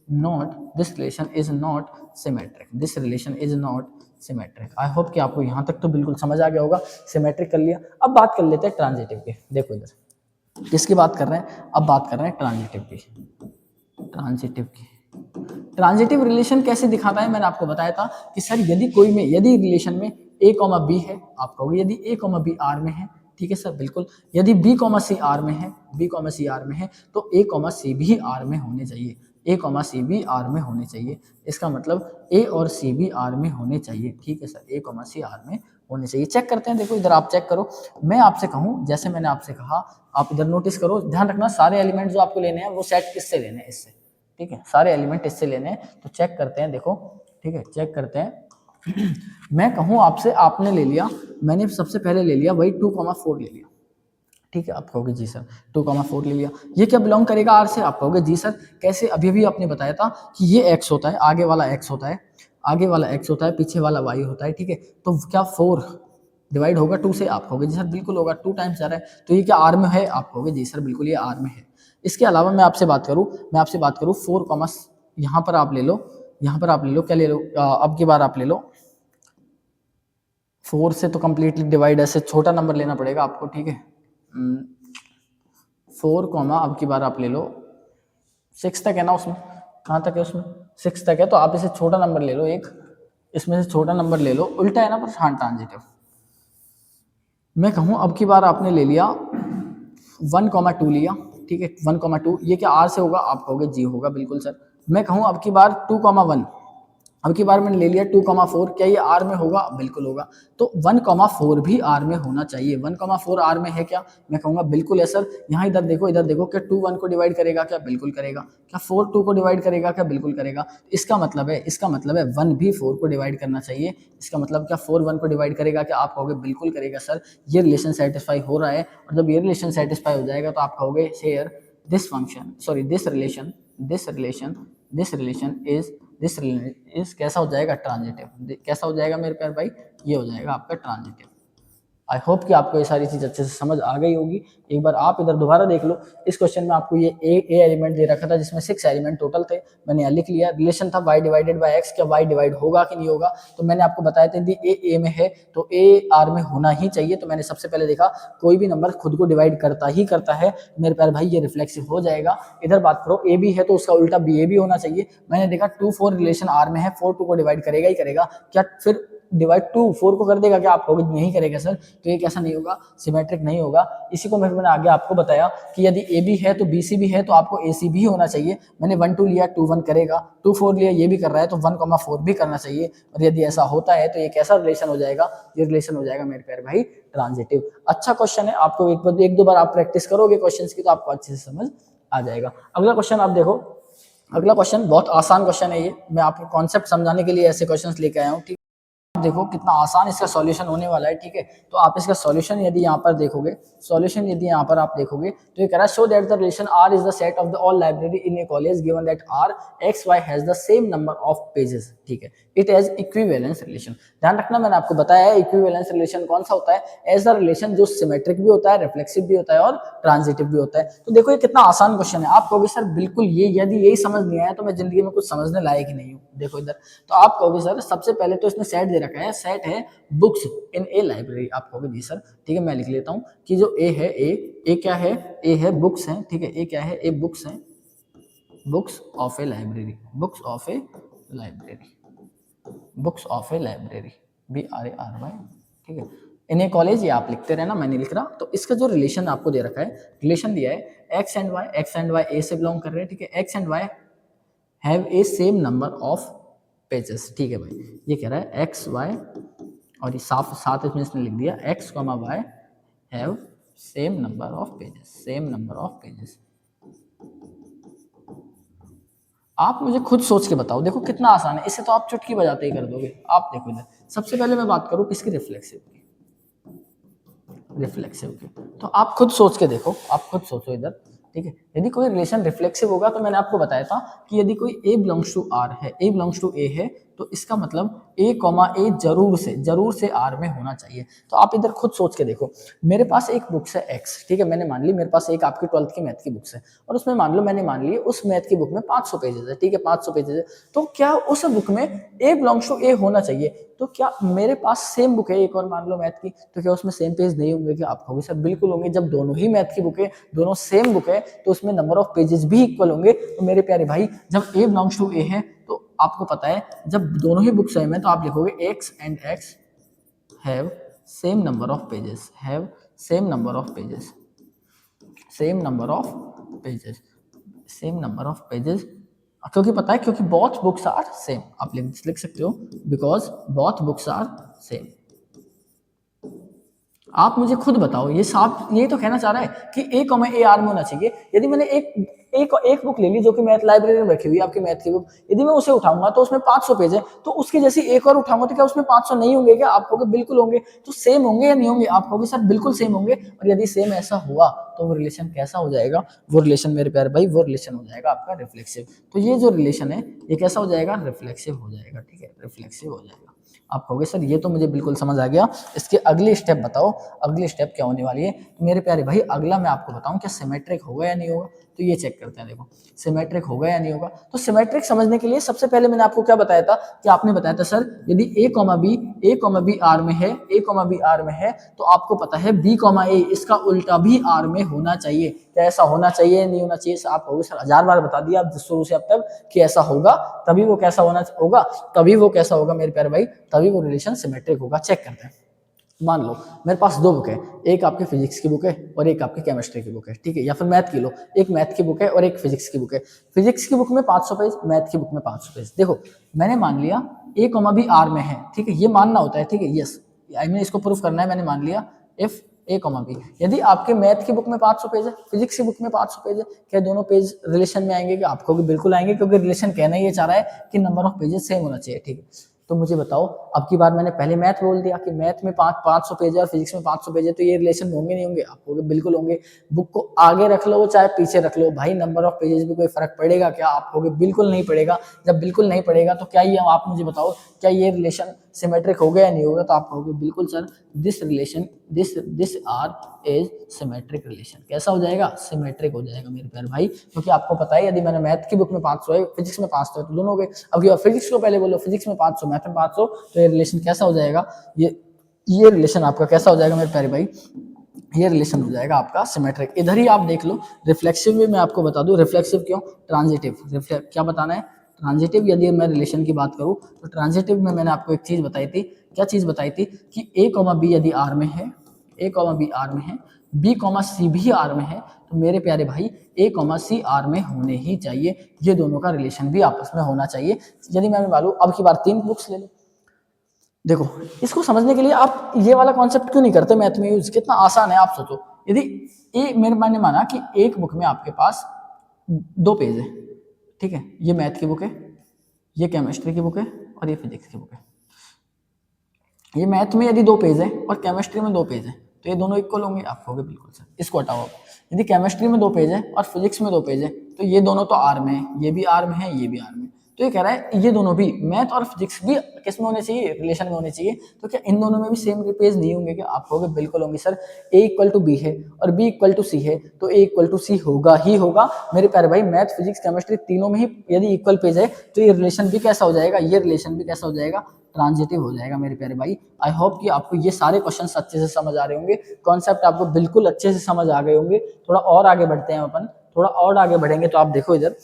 not symmetric, this relation is not symmetric. I hope कि आपको यहाँ तक तो बिल्कुल समझ आ गया होगा, सिमेट्रिक कर लिया। अब बात कर लेते हैं ट्रांजिटिव की। देखो इधर किसकी बात कर रहे हैं, अब बात कर रहे हैं ट्रांजिटिव की। ट्रांजिटिव रिलेशन कैसे दिखाता है, मैंने आपको बताया था कि सर यदि रिलेशन में a, b है, आप कहोगे यदि a, b r में है, ठीक है सर बिल्कुल। यदि b, c r में है, तो a, c भी r में होने चाहिए, a, c भी r में होने चाहिए। इसका मतलब a और c भी r में होने चाहिए, ठीक है सर, a, c r में होने चाहिए। चेक करते हैं, देखो इधर आप चेक करो। मैं आपसे कहूँ, जैसे मैंने आपसे कहा, आप इधर नोटिस करो, ध्यान रखना सारे एलिमेंट जो आपको लेने हैं वो सेट किससे लेने हैं, इससे, ठीक है, सारे एलिमेंट इससे लेने हैं। तो चेक करते हैं, देखो ठीक है, चेक करते हैं। मैं कहूँ आपसे, आपने ले लिया, मैंने सबसे पहले ले लिया वही 2,4 ले लिया, ठीक है, आप कहोगे जी सर 2,4 ले लिया, ये क्या बिलोंग करेगा आर से, आप कहोगे जी सर कैसे, अभी भी आपने बताया था कि ये एक्स होता है, आगे वाला एक्स होता है, पीछे वाला वाई होता है, ठीक है। तो क्या 4 डिवाइड होगा 2 से, आप कहोगे जी सर बिल्कुल होगा, 2 टाइम्स जा रहा है, तो ये क्या आर में है, आप कहोगे जी सर बिल्कुल ये आर में है। इसके अलावा मैं आपसे बात करूं 4, यहाँ पर आप ले लो, क्या ले लो, अब की बार आप ले लो 4 से तो कंप्लीटली डिवाइड, ऐसे छोटा नंबर लेना पड़ेगा आपको, ठीक है। 4, अब की बार आप ले लो 6 तक है ना, उसमें कहाँ तक है, उसमें 6 तक है, तो आप इसे छोटा नंबर ले लो, एक इसमें से छोटा नंबर ले लो, उल्टा है ना, पर हाँ ट्रांजिटिव। मैं कहूँ अब की बार आपने ले लिया 1,2 लिया, ठीक है, 1,2, ये क्या आर से होगा, आप कहोगे जी होगा बिल्कुल सर। मैं कहूँ अब की बार 2,1, अब की बार मैंने ले लिया 2,4, क्या ये आर में होगा, बिल्कुल होगा। तो 1,4 भी आर में होना चाहिए, 1,4 आर में है क्या, मैं कहूँगा बिल्कुल है सर। यहाँ इधर देखो क्या 2 1 को डिवाइड करेगा क्या, बिल्कुल करेगा। क्या 4 2 को डिवाइड करेगा क्या, बिल्कुल करेगा। इसका मतलब है 1 भी 4 को डिवाइड करना चाहिए। इसका मतलब क्या 4 1 को डिवाइड करेगा क्या, आप कहोगे बिल्कुल करेगा सर, ये रिलेशन सेटिस्फाई हो रहा है। और जब ये रिलेशन सेटिस्फाई हो जाएगा तो आप कहोगे शेयर दिस रिलेशन कैसा हो जाएगा, ट्रांजिटिव। कैसा हो जाएगा मेरे प्यार भाई, ये हो जाएगा आपका ट्रांजिटिव। आई होप कि आपको ये सारी चीज अच्छे से समझ आ गई होगी। एक बार आप इधर दोबारा देख लो, इस क्वेश्चन में आपको ये ए एलिमेंट दे रखा था जिसमें 6 एलिमेंट टोटल थे, मैंने यहाँ लिख लिया। रिलेशन था y डिवाइडेड बाय x, क्या y डिवाइड होगा कि नहीं होगा, तो मैंने आपको बताया था यदि ए में है तो ए आर में होना ही चाहिए। तो मैंने सबसे पहले देखा कोई भी नंबर खुद को डिवाइड करता है मेरे प्यार भाई, ये रिफ्लेक्सिव हो जाएगा। इधर बात करो ए बी है तो उसका उल्टा बी ए भी होना चाहिए। मैंने देखा 2 4 रिलेशन आर में है, 4 2 को डिवाइड करेगा ही करेगा, क्या फिर डिवाइड 2 4 को कर देगा क्या, आप कहोगे नहीं करेगा सर, तो ये कैसा नहीं होगा, सिमेट्रिक नहीं होगा। इसी को मैंने आगे आपको बताया कि यदि ए बी है तो बी सी भी है, तो आपको ए सी भी होना चाहिए। मैंने 1 2 लिया 2 1 करेगा, 2 4 लिया ये भी कर रहा है, तो 1,4 भी करना चाहिए। और यदि ऐसा होता है तो ये कैसा रिलेशन हो जाएगा, ये रिलेशन हो जाएगा मेरे प्यारे भाई ट्रांजिटिव। अच्छा क्वेश्चन है, आपको एक दो बार आप प्रैक्टिस करोगे क्वेश्चन की तो आपको अच्छे से समझ आ जाएगा। अगला क्वेश्चन आप देखो, अगला क्वेश्चन बहुत आसान क्वेश्चन है, ये मैं आपको कॉन्सेप्ट समझाने के लिए ऐसे क्वेश्चन लेके आया हूँ, ठीक। देखो कितना आसान इसका सॉल्यूशन होने वाला है, ठीक है। तो आप इसका सॉल्यूशन यदि यहाँ पर देखोगे, आप देखोगे तो ये कह रहा है show that the relation R is the set of the all library in A college given that R x y has the same number of pages, ठीक है। It has equivalence relation. ध्यान रखना मैंने आपको बताया है इक्विवेलेंस रिलेशन कौन सा होता है, ऐसा रिलेशन जो सिमेट्रिक भी होता है, रिफ्लेक्सिव भी होता है और ट्रांजिटिव भी होता है। तो देखो ये कितना आसान क्वेश्चन है। आप कहोगे सर बिल्कुल ये यदि यही समझ नहीं आया तो मैं जिंदगी में कुछ समझने लायक ही नहीं हूँ। देखो इधर तो आप कहोगे सर सबसे पहले तो इसने सेट दे रखा है, सेट है बुक्स इन ए लाइब्रेरी। आप कहोगे जी सर, ठीक है, मैं लिख लेता हूँ कि जो ए है, ए क्या है, ए है बुक्स है, ठीक है। ए क्या है, ए बुक्स है, books of A library, books of A library, books of A library, BRARY, ठीक है। इन ए कॉलेज ये आप लिखते रहना, मैं नहीं लिख रहा। तो इसका जो रिलेशन आपको दे रखा है, रिलेशन दिया है एक्स एंड वाई ए से बिलोंग कर रहे हैं, ठीक है। X and why have a same number of pages, ठीक है भाई। ये कह रहा है एक्स वाई, और ये साथ इसमें इसने लिख दिया x why have same number of pages, same number of pages. आप मुझे खुद सोच के बताओ, देखो कितना आसान है, इसे तो आप चुटकी बजाते ही कर दोगे। आप देखो इधर, सबसे पहले मैं बात करूं किसकी, रिफ्लेक्सिव की, रिफ्लेक्सिव की। तो आप खुद सोच के देखो, आप खुद सोचो इधर, ठीक है। यदि कोई रिलेशन रिफ्लेक्सिव होगा तो मैंने आपको बताया था कि यदि कोई a बिलोंग्स टू r है, a बिलोंग्स टू a है, तो इसका मतलब a कॉमा ए जरूर से r में होना चाहिए। तो आप इधर खुद सोच के देखो, मेरे पास एक बुक्स है x, ठीक है, मैंने मान ली मेरे पास एक आपकी 12th की मैथ की बुक्स है, और उसमें मान लो मैंने मान ली उस मैथ की बुक में 500 पेजेस है, ठीक है, 500 पेजेस है। तो क्या उस बुक में a बिलोंग्स टू a होना चाहिए? तो क्या मेरे पास सेम बुक है एक और मान लो मैथ की, तो क्या उसमें सेम पेज नहीं होंगे? क्या आप कहोगे सर बिल्कुल होंगे। जब दोनों ही मैथ की बुक है, दोनों सेम बुक है, तो उसमें नंबर ऑफ पेजेस भी इक्वल होंगे। तो मेरे प्यारे भाई, जब a बिलोंग्स टू a है, तो आपको पता है जब दोनों ही बुक सेम है तो आप लिखोगे x and x have same number of pages, have same number of pages, same number of pages, same number of pages. क्योंकि पता है, क्योंकि बोथ बुक्स आर सेम, आप लिख सकते हो because both books are same. आप मुझे खुद बताओ, ये साफ ये तो कहना चाह रहा है कि a कॉमा ए आर में होना चाहिए। यदि मैंने एक बुक ले ली जो कि मैथ लाइब्रेरी में रखी हुई है, आपकी मैथ की बुक, यदि मैं उसे उठाऊंगा तो उसमें 500 पेज है, तो उसकी जैसी एक और उठाऊंगा तो क्या उसमें 500 नहीं होंगे? क्या आप कहोगे बिल्कुल होंगे। तो सेम होंगे या नहीं होंगे? आप कहोगे सर बिल्कुल सेम होंगे। और यदि सेम ऐसा हुआ तो वो रिलेशन कैसा हो जाएगा? वो रिलेशन मेरे प्यारे भाई, वो रिलेशन हो जाएगा आपका रिफ्लेक्सिव। तो ये जो रिलेशन है ये कैसा हो जाएगा? रिफ्लेक्सिव हो जाएगा, ठीक है, रिफ्लेक्सिव हो जाएगा। आप कहोगे सर ये तो मुझे बिल्कुल समझ आ गया, इसके अगली स्टेप बताओ, अगली स्टेप क्या होने वाली है? तो मेरे प्यारे भाई, अगला मैं आपको बताऊं क्या सिमेट्रिक होगा या नहीं होगा। तो ये चेक करते हैं, देखो सिमेट्रिक होगा या नहीं होगा। तो सिमेट्रिक समझने के लिए सबसे पहले मैंने आपको क्या बताया था कि आपने बताया था सर यदि a कॉमा बी आर में है, a कॉमा बी आर में है, तो आपको पता है b कॉमा ए इसका उल्टा भी आर में होना चाहिए। क्या ऐसा होना चाहिए नहीं होना चाहिए? आप कहोगे सर 1000 बार बता दिया आप शुरू से अब तक कि ऐसा होगा, तभी वो कैसा होगा, तभी वो कैसा होगा मेरे प्यारे भाई, तभी वो रिलेशन सिमेट्रिक होगा। चेक करते हैं। मान लो मेरे पास दो बुक है, एक आपकी फिजिक्स की बुक है और एक आपकी केमिस्ट्री की बुक है, ठीक है, या फिर मैथ की लो, एक मैथ की बुक है और एक फिजिक्स की बुक है। फिजिक्स की बुक में 500 पेज, मैथ की बुक में 500 पेज। देखो मैंने मान लिया a कॉमा बी आर में है, ठीक है, ये मानना होता है, ठीक है, यस आई मीन इसको प्रूफ करना है। मैंने मान लिया इफ a कॉमा बी, यदि आपके मैथ की बुक में 500 पेज है, फिजिक्स की बुक में 500 पेज है, क्या दोनों पेज रिलेशन में आएंगे? कि आपको बिल्कुल आएंगे, क्योंकि रिलेशन कहना ये चाह रहा है कि नंबर ऑफ पेजेस सेम होना चाहिए, ठीक है। तो मुझे बताओ, अब की बार मैंने पहले मैथ बोल दिया कि मैथ में 500 पेज है और फिजिक्स में 500 पेज है, तो ये रिलेशन होंगे नहीं होंगे? आप कहोगे बिल्कुल होंगे। बुक को आगे रख लो चाहे पीछे रख लो भाई, नंबर ऑफ पेजेस में कोई फर्क पड़ेगा क्या? आप कहोगे बिल्कुल नहीं पड़ेगा। जब बिल्कुल नहीं पड़ेगा तो क्या ये, आप मुझे बताओ, क्या ये रिलेशन सिमेट्रिक होगा या नहीं होगा? तो आप कहोगे बिल्कुल sir, this relation this R is symmetric relation. कैसा हो जाएगा? सिमेट्रिक हो जाएगा मेरे प्यारे भाई, क्योंकि आपको पता है यदि मैंने मैथ की बुक में 500 है, फिजिक्स में 500 है, तो दोनों हो गए। अब फिजिक्स को पहले बोलो, फिजिक्स में 500 मैथ में 500, तो ये रिलेशन कैसा हो जाएगा? ये रिलेशन आपका कैसा हो जाएगा मेरे प्यारे भाई? ये रिलेशन हो जाएगा आपका सिमेट्रिक। इधर ही आप देख लो, रिफ्लेक्सिव में मैं आपको बता दूं, रिफ्लेक्सिव क्यों, ट्रांजिटिव, क्या बताना है? ट्रांजिटिव। यदि मैं रिलेशन की बात करूं तो ट्रांजिटिव में मैंने आपको एक चीज बताई थी, क्या चीज बताई थी? कि a कॉमा बी यदि आर में है, a कॉमा बी आर में है, b कॉमा सी भी आर में है, तो मेरे प्यारे भाई a कॉमा सी आर में होने ही चाहिए। ये दोनों का रिलेशन भी आपस में होना चाहिए। यदि मैं मालूम, अब की बार 3 बुक्स ले लो, देखो इसको समझने के लिए आप ये वाला कॉन्सेप्ट क्यों नहीं करते मैथ में यूज? कितना आसान है, आप सोचो। यदि मैंने माना कि एक बुक में आपके पास 2 पेज है, ठीक है, ये मैथ की बुक है, ये केमिस्ट्री की बुक है और ये फिजिक्स की बुक है। ये मैथ में यदि 2 पेज है और केमिस्ट्री में 2 पेज है, तो ये दोनों इक्वल होंगे? आप कहोगे बिल्कुल सर। इसको हटाओ आप। यदि केमिस्ट्री में 2 पेज है और फिजिक्स में 2 पेज है, तो ये दोनों तो आर में है, ये भी आर में है, ये भी आर में है। तो ये कह रहा है ये दोनों भी, मैथ और फिजिक्स भी किस में होने चाहिए? रिलेशन में होने चाहिए। तो क्या इन दोनों में भी सेम पेज नहीं होंगे? क्या आप कहोगे बिल्कुल होंगे sir. a equal to B है और b इक्वल टू सी है, तो a इक्वल टू सी होगा ही होगा मेरे प्यारे भाई। मैथ फिजिक्स केमिस्ट्री तीनों में ही यदि इक्वल पेज है, तो ये रिलेशन भी कैसा हो जाएगा? ये रिलेशन भी कैसा हो जाएगा? ट्रांजिटिव हो जाएगा मेरे प्यारे भाई। आई होप कि आपको ये सारे क्वेश्चंस अच्छे से समझ आ रहे होंगे, कॉन्सेप्ट आपको बिल्कुल अच्छे से समझ आ गए होंगे। थोड़ा और आगे बढ़ते हैं अपन, थोड़ा और आगे बढ़ेंगे तो आप देखो इधर,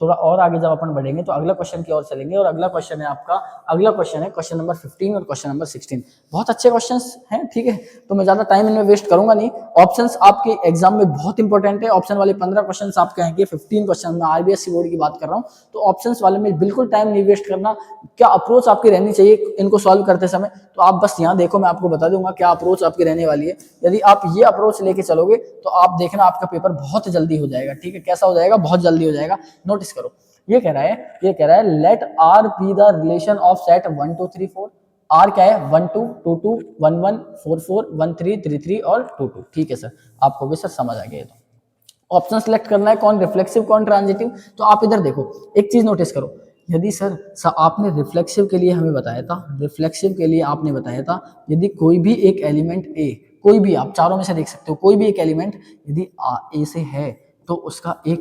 थोड़ा और आगे जब अपन बढ़ेंगे तो अगला क्वेश्चन की ओर चलेंगे, और अगला क्वेश्चन है आपका, अगला क्वेश्चन है क्वेश्चन नंबर 15 और क्वेश्चन नंबर 16। बहुत अच्छे क्वेश्चंस हैं, ठीक है, तो मैं ज्यादा टाइम इनमें वेस्ट करूंगा नहीं। ऑप्शंस आपके एग्जाम में बहुत इंपॉर्टेंट है, ऑप्शन वाले 15 क्वेश्चंस आपके आएंगे, 15 क्वेश्चन में आरबीएससी बोर्ड की बात कर रहा हूँ, तो ऑप्शंस वाले में बिल्कुल टाइम नहीं वेस्ट करना। क्या अप्रोच आपकी रहनी चाहिए इनको सॉल्व करते समय, तो आप बस यहाँ देखो, मैं आपको बता दूंगा क्या अप्रोच आपकी रहने वाली है। यदि आप ये अप्रोच लेके चलोगे तो आप देखना आपका पेपर बहुत जल्दी हो जाएगा, ठीक है, कैसा हो जाएगा, बहुत जल्दी हो जाएगा। नोटिस करो, ये कह रहा है let R be the relation of set 1 2 3 4। R क्या है, 1 2 2 2 1 1 4 4 1 3 3 3 और 2 2, ठीक है सर, आपको भी सर समझ आ गया। तो ऑप्शन सेलेक्ट करना है, कौन रिफ्लेक्सिव कौन ट्रांजिटिव। तो आप इधर देखो, एक चीज नोटिस करो, यदि सर आपने रिफ्लेक्सिव के लिए हमें बताया था, रिफ्लेक्सिव के लिए आपने बताया था, यदि कोई भी एक एलिमेंट ए, कोई भी आप चारों में से देख सकते हो, कोई भी एक एलिमेंट यदि ए से है तो उसका ए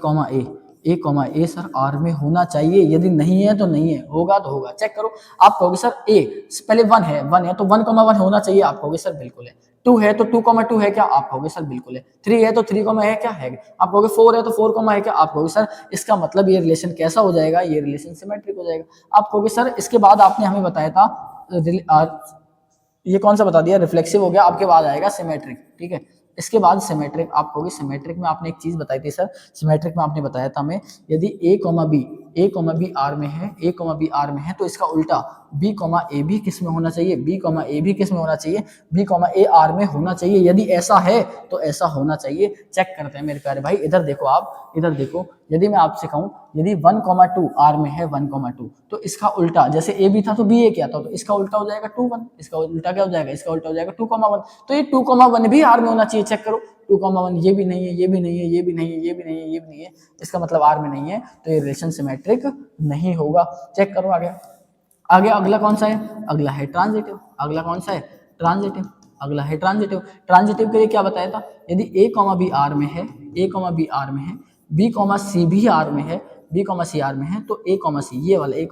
कॉमा ए सर आर में होना चाहिए, यदि नहीं है तो नहीं है, होगा तो होगा। चेक करो, आप कहोगे सर ए पहले 1 है तो 1,1 होना चाहिए, आप कहोगे सर बिल्कुल है। 2 है तो 2,2 है क्या, आप कहोगे सर बिल्कुल है। 3 है तो 3, है क्या, है। आप कहोगे 4 है तो 4, है क्या, आप कहोगे सर इसका मतलब ये रिलेशन कैसा हो जाएगा, ये रिलेशन सिमेट्रिक हो जाएगा। आप कहोगे सर इसके बाद आपने हमें बताया था, ये कौन सा बता दिया, रिफ्लेक्सिव हो गया, आपके बाद आएगा सिमेट्रिक, ठीक है। इसके बाद सिमेट्रिक, आप कहोगे सिमेट्रिक में आपने एक चीज बताई थी सर, सिमेट्रिक में आपने बताया था हमें, यदि ए कॉमा बी आर में है, ए कॉमा बी आर में है, तो इसका उल्टा बी कॉमा ए भी किस में होना चाहिए, बी कॉमा ए भी किस में होना चाहिए, बी कॉमा ए आर में होना चाहिए। यदि ऐसा है तो ऐसा होना चाहिए। चेक करते हैं मेरे प्यारे भाई, इधर देखो, आप इधर देखो, यदि मैं आपसे कहूं यदि 1,2 आर में है, 1,2, तो इसका उल्टा, जैसे ए भी था तो बी ए क्या था, तो इसका उल्टा हो जाएगा 2,1, इसका उल्टा क्या हो जाएगा, इसका उल्टा हो जाएगा 2,1, तो ये 2,1 भी आर में होना चाहिए। चेक करो, 2,1 ये भी नहीं है, ये भी नहीं है, ये भी नहीं है, ये भी नहीं है, ये भी नहीं है, इसका मतलब आर में नहीं है, तो ये रिलेशन सिमेट्रिक नहीं होगा। चेक करो आगे, आगे अगला कौन सा है, अगला है ट्रांजिटिव। अगला कौन सा है, ट्रांजिटिव। अगला है ट्रांजिटिव। ट्रांजिटिव के लिए क्या बताया था, यदि ए कॉमा बी आर में है, ए कॉमा बी आर में है, बी कॉमा सी भी आर में है, बी कॉमा सी आर में है, तो ए कॉमा सी, ये वाला ए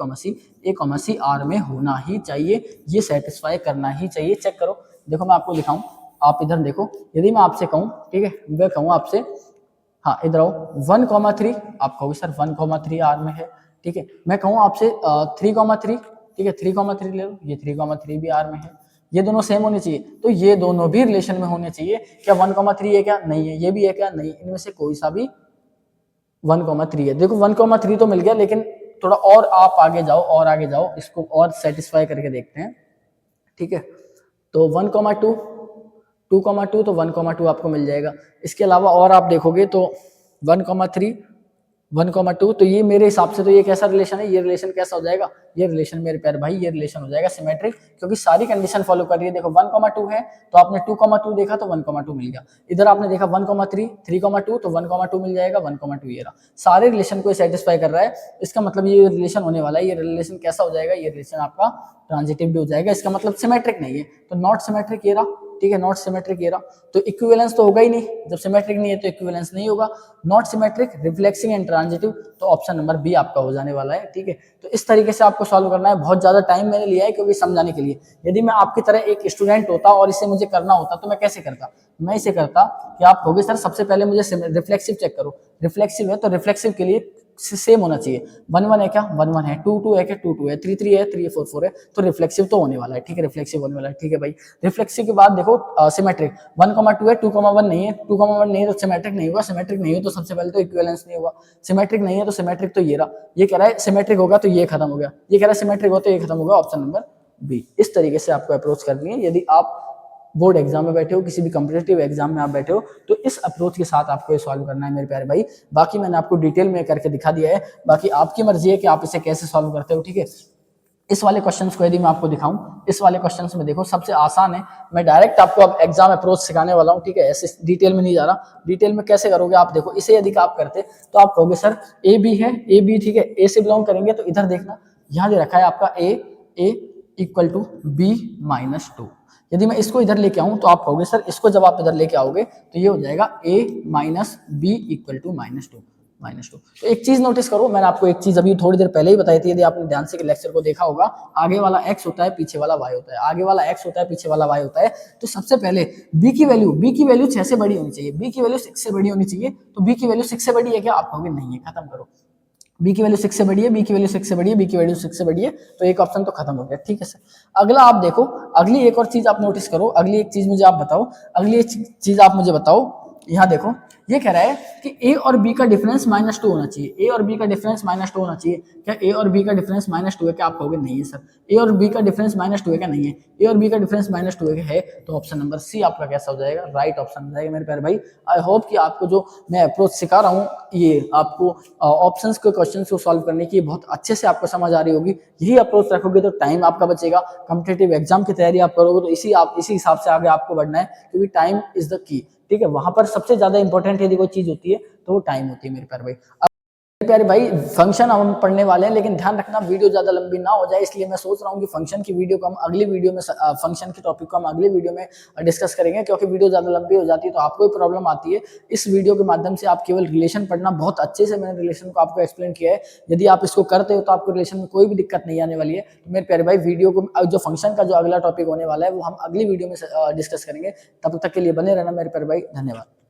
कॉमा सी आर में होना ही चाहिए, ये सेटिस्फाई करना ही चाहिए। चेक करो, देखो मैं आपको दिखाऊं, आप इधर देखो, यदि मैं आपसे कहूं, ठीक है, मैं कहूं आपसे, हाँ इधर आओ, 1,3, आप कहोगे सर 1,3 आर में है, ठीक है। मैं कहूँ आपसे 3,3, ठीक है, 3,3 ले लो, ये 3,3 भी आर में है, ये दोनों सेम होने चाहिए, तो ये दोनों भी रिलेशन में होने चाहिए। क्या 1,3 है क्या, नहीं है, ये भी है क्या, नहीं, इनमें से कोई सा भी 1,3 है। देखो 1,3 तो मिल गया, लेकिन थोड़ा और आप आगे जाओ, और आगे जाओ, इसको और सेटिस्फाई करके देखते हैं, ठीक है। तो 1,2, 2,2, तो 1,2 आपको मिल जाएगा। इसके अलावा और आप देखोगे तो 1,3, 1,2, तो ये मेरे हिसाब से तो ये कैसा रिलेशन है, ये रिलेशन कैसा हो जाएगा, ये रिलेशन मेरे प्यारे भाई, ये रिलेशन हो जाएगा सिमेट्रिक, क्योंकि सारी कंडीशन फॉलो कर रही है। देखो 1,2 है तो आपने 2,2 देखा तो 1,2 मिल गया, इधर आपने देखा 1,3, 3,2, तो 1,2 मिल जाएगा, 1,2 ये रहा, सारे रिलेशन को सेटिस्फाई कर रहा है। इसका मतलब ये रिलेशन होने वाला है, ये रिलेशन कैसा हो जाएगा, ये रिलेशन आपका ट्रांजिटिव भी हो जाएगा, इसका मतलब सिमेट्रिक नहीं है, तो नॉट सिमेट्रिक ये रहा, ठीक है, नॉट सिमेट्रिक ये रहा, तो इक्विवेलेंस तो होगा ही नहीं, जब सिमेट्रिक नहीं है तो इक्विवेलेंस नहीं होगा। नॉट सिमेट्रिक, रिफ्लेक्सिंग एंड ट्रांजिटिव, तो ऑप्शन नंबर बी आपका हो जाने वाला है, ठीक है। तो इस तरीके से आपको सॉल्व करना है, बहुत ज्यादा टाइम मैंने लिया है क्योंकि समझाने के लिए। यदि मैं आपकी तरह एक स्टूडेंट होता और इसे मुझे करना होता तो मैं कैसे करता, मैं इसे करता कि आप कहोगे सर सबसे पहले मुझे रिफ्लेक्सिव चेक करो, रिफ्लेक्सिव है तो रिफ्लेक्सिव के लिए सेम होना चाहिए, 1,1 है क्या, 1,1 है, 2,2 है क्या, 2,2 है, 3,3 है, 3, 4, 4 है, तो रिफ्लेक्सिव तो होने वाला है, ठीक है, रिफ्लेक्सिव होने वाला है, ठीक है भाई। रिफ्लेक्सिव के बाद देखो सिमेट्रिक, 1,2 है, 2,1 नहीं है, 2,1 नहीं है तो सिमेट्रिक नहीं होगा, सिमेट्रिक नहीं हो तो सबसे पहले तो इक्विवेलेंस नहीं होगा, सिमेट्रिक नहीं है तो सिमेट्रिक तो ये रहा, ये कह रहा है सिमेट्रिक होगा तो ये खत्म हो गया, ये कह रहा है सिमेट्रिक हो तो ये खत्म होगा, ऑप्शन नंबर बी। इस तरीके से आपको अप्रोच करनी है यदि आप बोर्ड एग्जाम में बैठे हो, किसी भी कॉम्पिटिटिव एग्जाम में आप बैठे हो, तो इस अप्रोच के साथ आपको ये सॉल्व करना है मेरे प्यारे भाई। बाकी मैंने आपको डिटेल में करके दिखा दिया है, बाकी आपकी मर्जी है कि आप इसे कैसे सॉल्व करते हो, ठीक है। इस वाले क्वेश्चंस को यदि मैं आपको दिखाऊं, इस वाले क्वेश्चंस में देखो सबसे आसान है, मैं डायरेक्ट आपको अब एग्जाम अप्रोच सिखाने वाला हूं, ठीक है, ऐसे डिटेल में नहीं जा रहा। डिटेल में कैसे करोगे आप देखो, इसे यदि आप करते तो आप कहोगे सर ए बी है, ए बी, ठीक है, ए से बिलोंग करेंगे तो इधर देखना, यहां दे रखा है आपका ए इक्वल टू बी माइनस 2। यदि मैं इसको इधर लेके आऊं तो आप कहोगे सर इसको जब आप इधर लेके आओगे तो ये हो जाएगा a minus B equal to -2। तो एक चीज नोटिस करो, मैंने आपको एक चीज अभी थोड़ी देर पहले ही बताई थी, यदि आपने ध्यान से लेक्चर को देखा होगा, आगे वाला x होता है, पीछे वाला y होता है, आगे वाला x होता है, पीछे वाला y होता है। तो सबसे पहले b की वैल्यू 6 से बड़ी होनी चाहिए, b की वैल्यू 6 से बड़ी होनी चाहिए, तो b की वैल्यू 6 से बड़ी है क्या, आप कहोगे नहीं है, खत्म करो। बी की वैल्यू 6 से बड़ी है, बी की वैल्यू 6 से बड़ी है, बी की वैल्यू 6 से बड़ी है, तो एक ऑप्शन तो खत्म हो गया। ठीक है सर, अगला आप देखो, अगली एक और चीज आप नोटिस करो, अगली एक चीज मुझे आप बताओ, अगली एक चीज आप मुझे बताओ, यहाँ देखो ये कह रहा है कि ए और बी का डिफरेंस -2 होना चाहिए, ए और बी का डिफरेंस -2 होना चाहिए। क्या ए और बी का डिफरेंस -2 है? क्या आप कहोगे नहीं है सर, ए और बी का डिफरेंस -2 है क्या? नहीं है, ए और बी का डिफरेंस -2 है, तो ऑप्शन नंबर सी आपका कैसा हो जाएगा? राइट ऑप्शन हो जाएगा मेरे प्यारे भाई। आई होप कि आपको जो मैं अप्रोच सिखा रहा हूँ, ये आपको ऑप्शंस के क्वेश्चंस को सॉल्व करने की बहुत अच्छे से आपको समझ आ रही होगी। यही अप्रोच रखोगे तो टाइम आपका बचेगा, कॉम्पिटिटिव एग्जाम की तैयारी आप करोगे तो इसी हिसाब से आगे आपको बढ़ना है, क्योंकि टाइम इज द की। ठीक है, वहां पर सबसे ज्यादा इंपॉर्टेंट यदि कोई चीज होती है तो वो टाइम होती है मेरे प्यारे भाई। प्यारे भाई फंक्शन हम पढ़ने वाले हैं, लेकिन ध्यान रखना वीडियो ज्यादा लंबी ना हो जाए, इसलिए मैं सोच रहा हूँ कि फंक्शन की वीडियो को हम अगली वीडियो में फंक्शन के टॉपिक को हम अगली वीडियो में डिस्कस करेंगे, क्योंकि वीडियो ज्यादा लंबी हो जाती है तो आपको भी प्रॉब्लम आती है। इस वीडियो के माध्यम से आप केवल रिलेशन पढ़ना, बहुत अच्छे से मैंने रिलेशन को आपको एक्सप्लेन किया है। यदि आप इसको करते हो तो आपको रिलेशन में कोई भी दिक्कत नहीं आने वाली है। तो मेरे प्यारे भाई वीडियो को जो फंक्शन का जो अगला टॉपिक होने वाला है वो हम अगली वीडियो में डिस्कस करेंगे। तब तक के लिए बने रहना मेरे प्यारे भाई, धन्यवाद।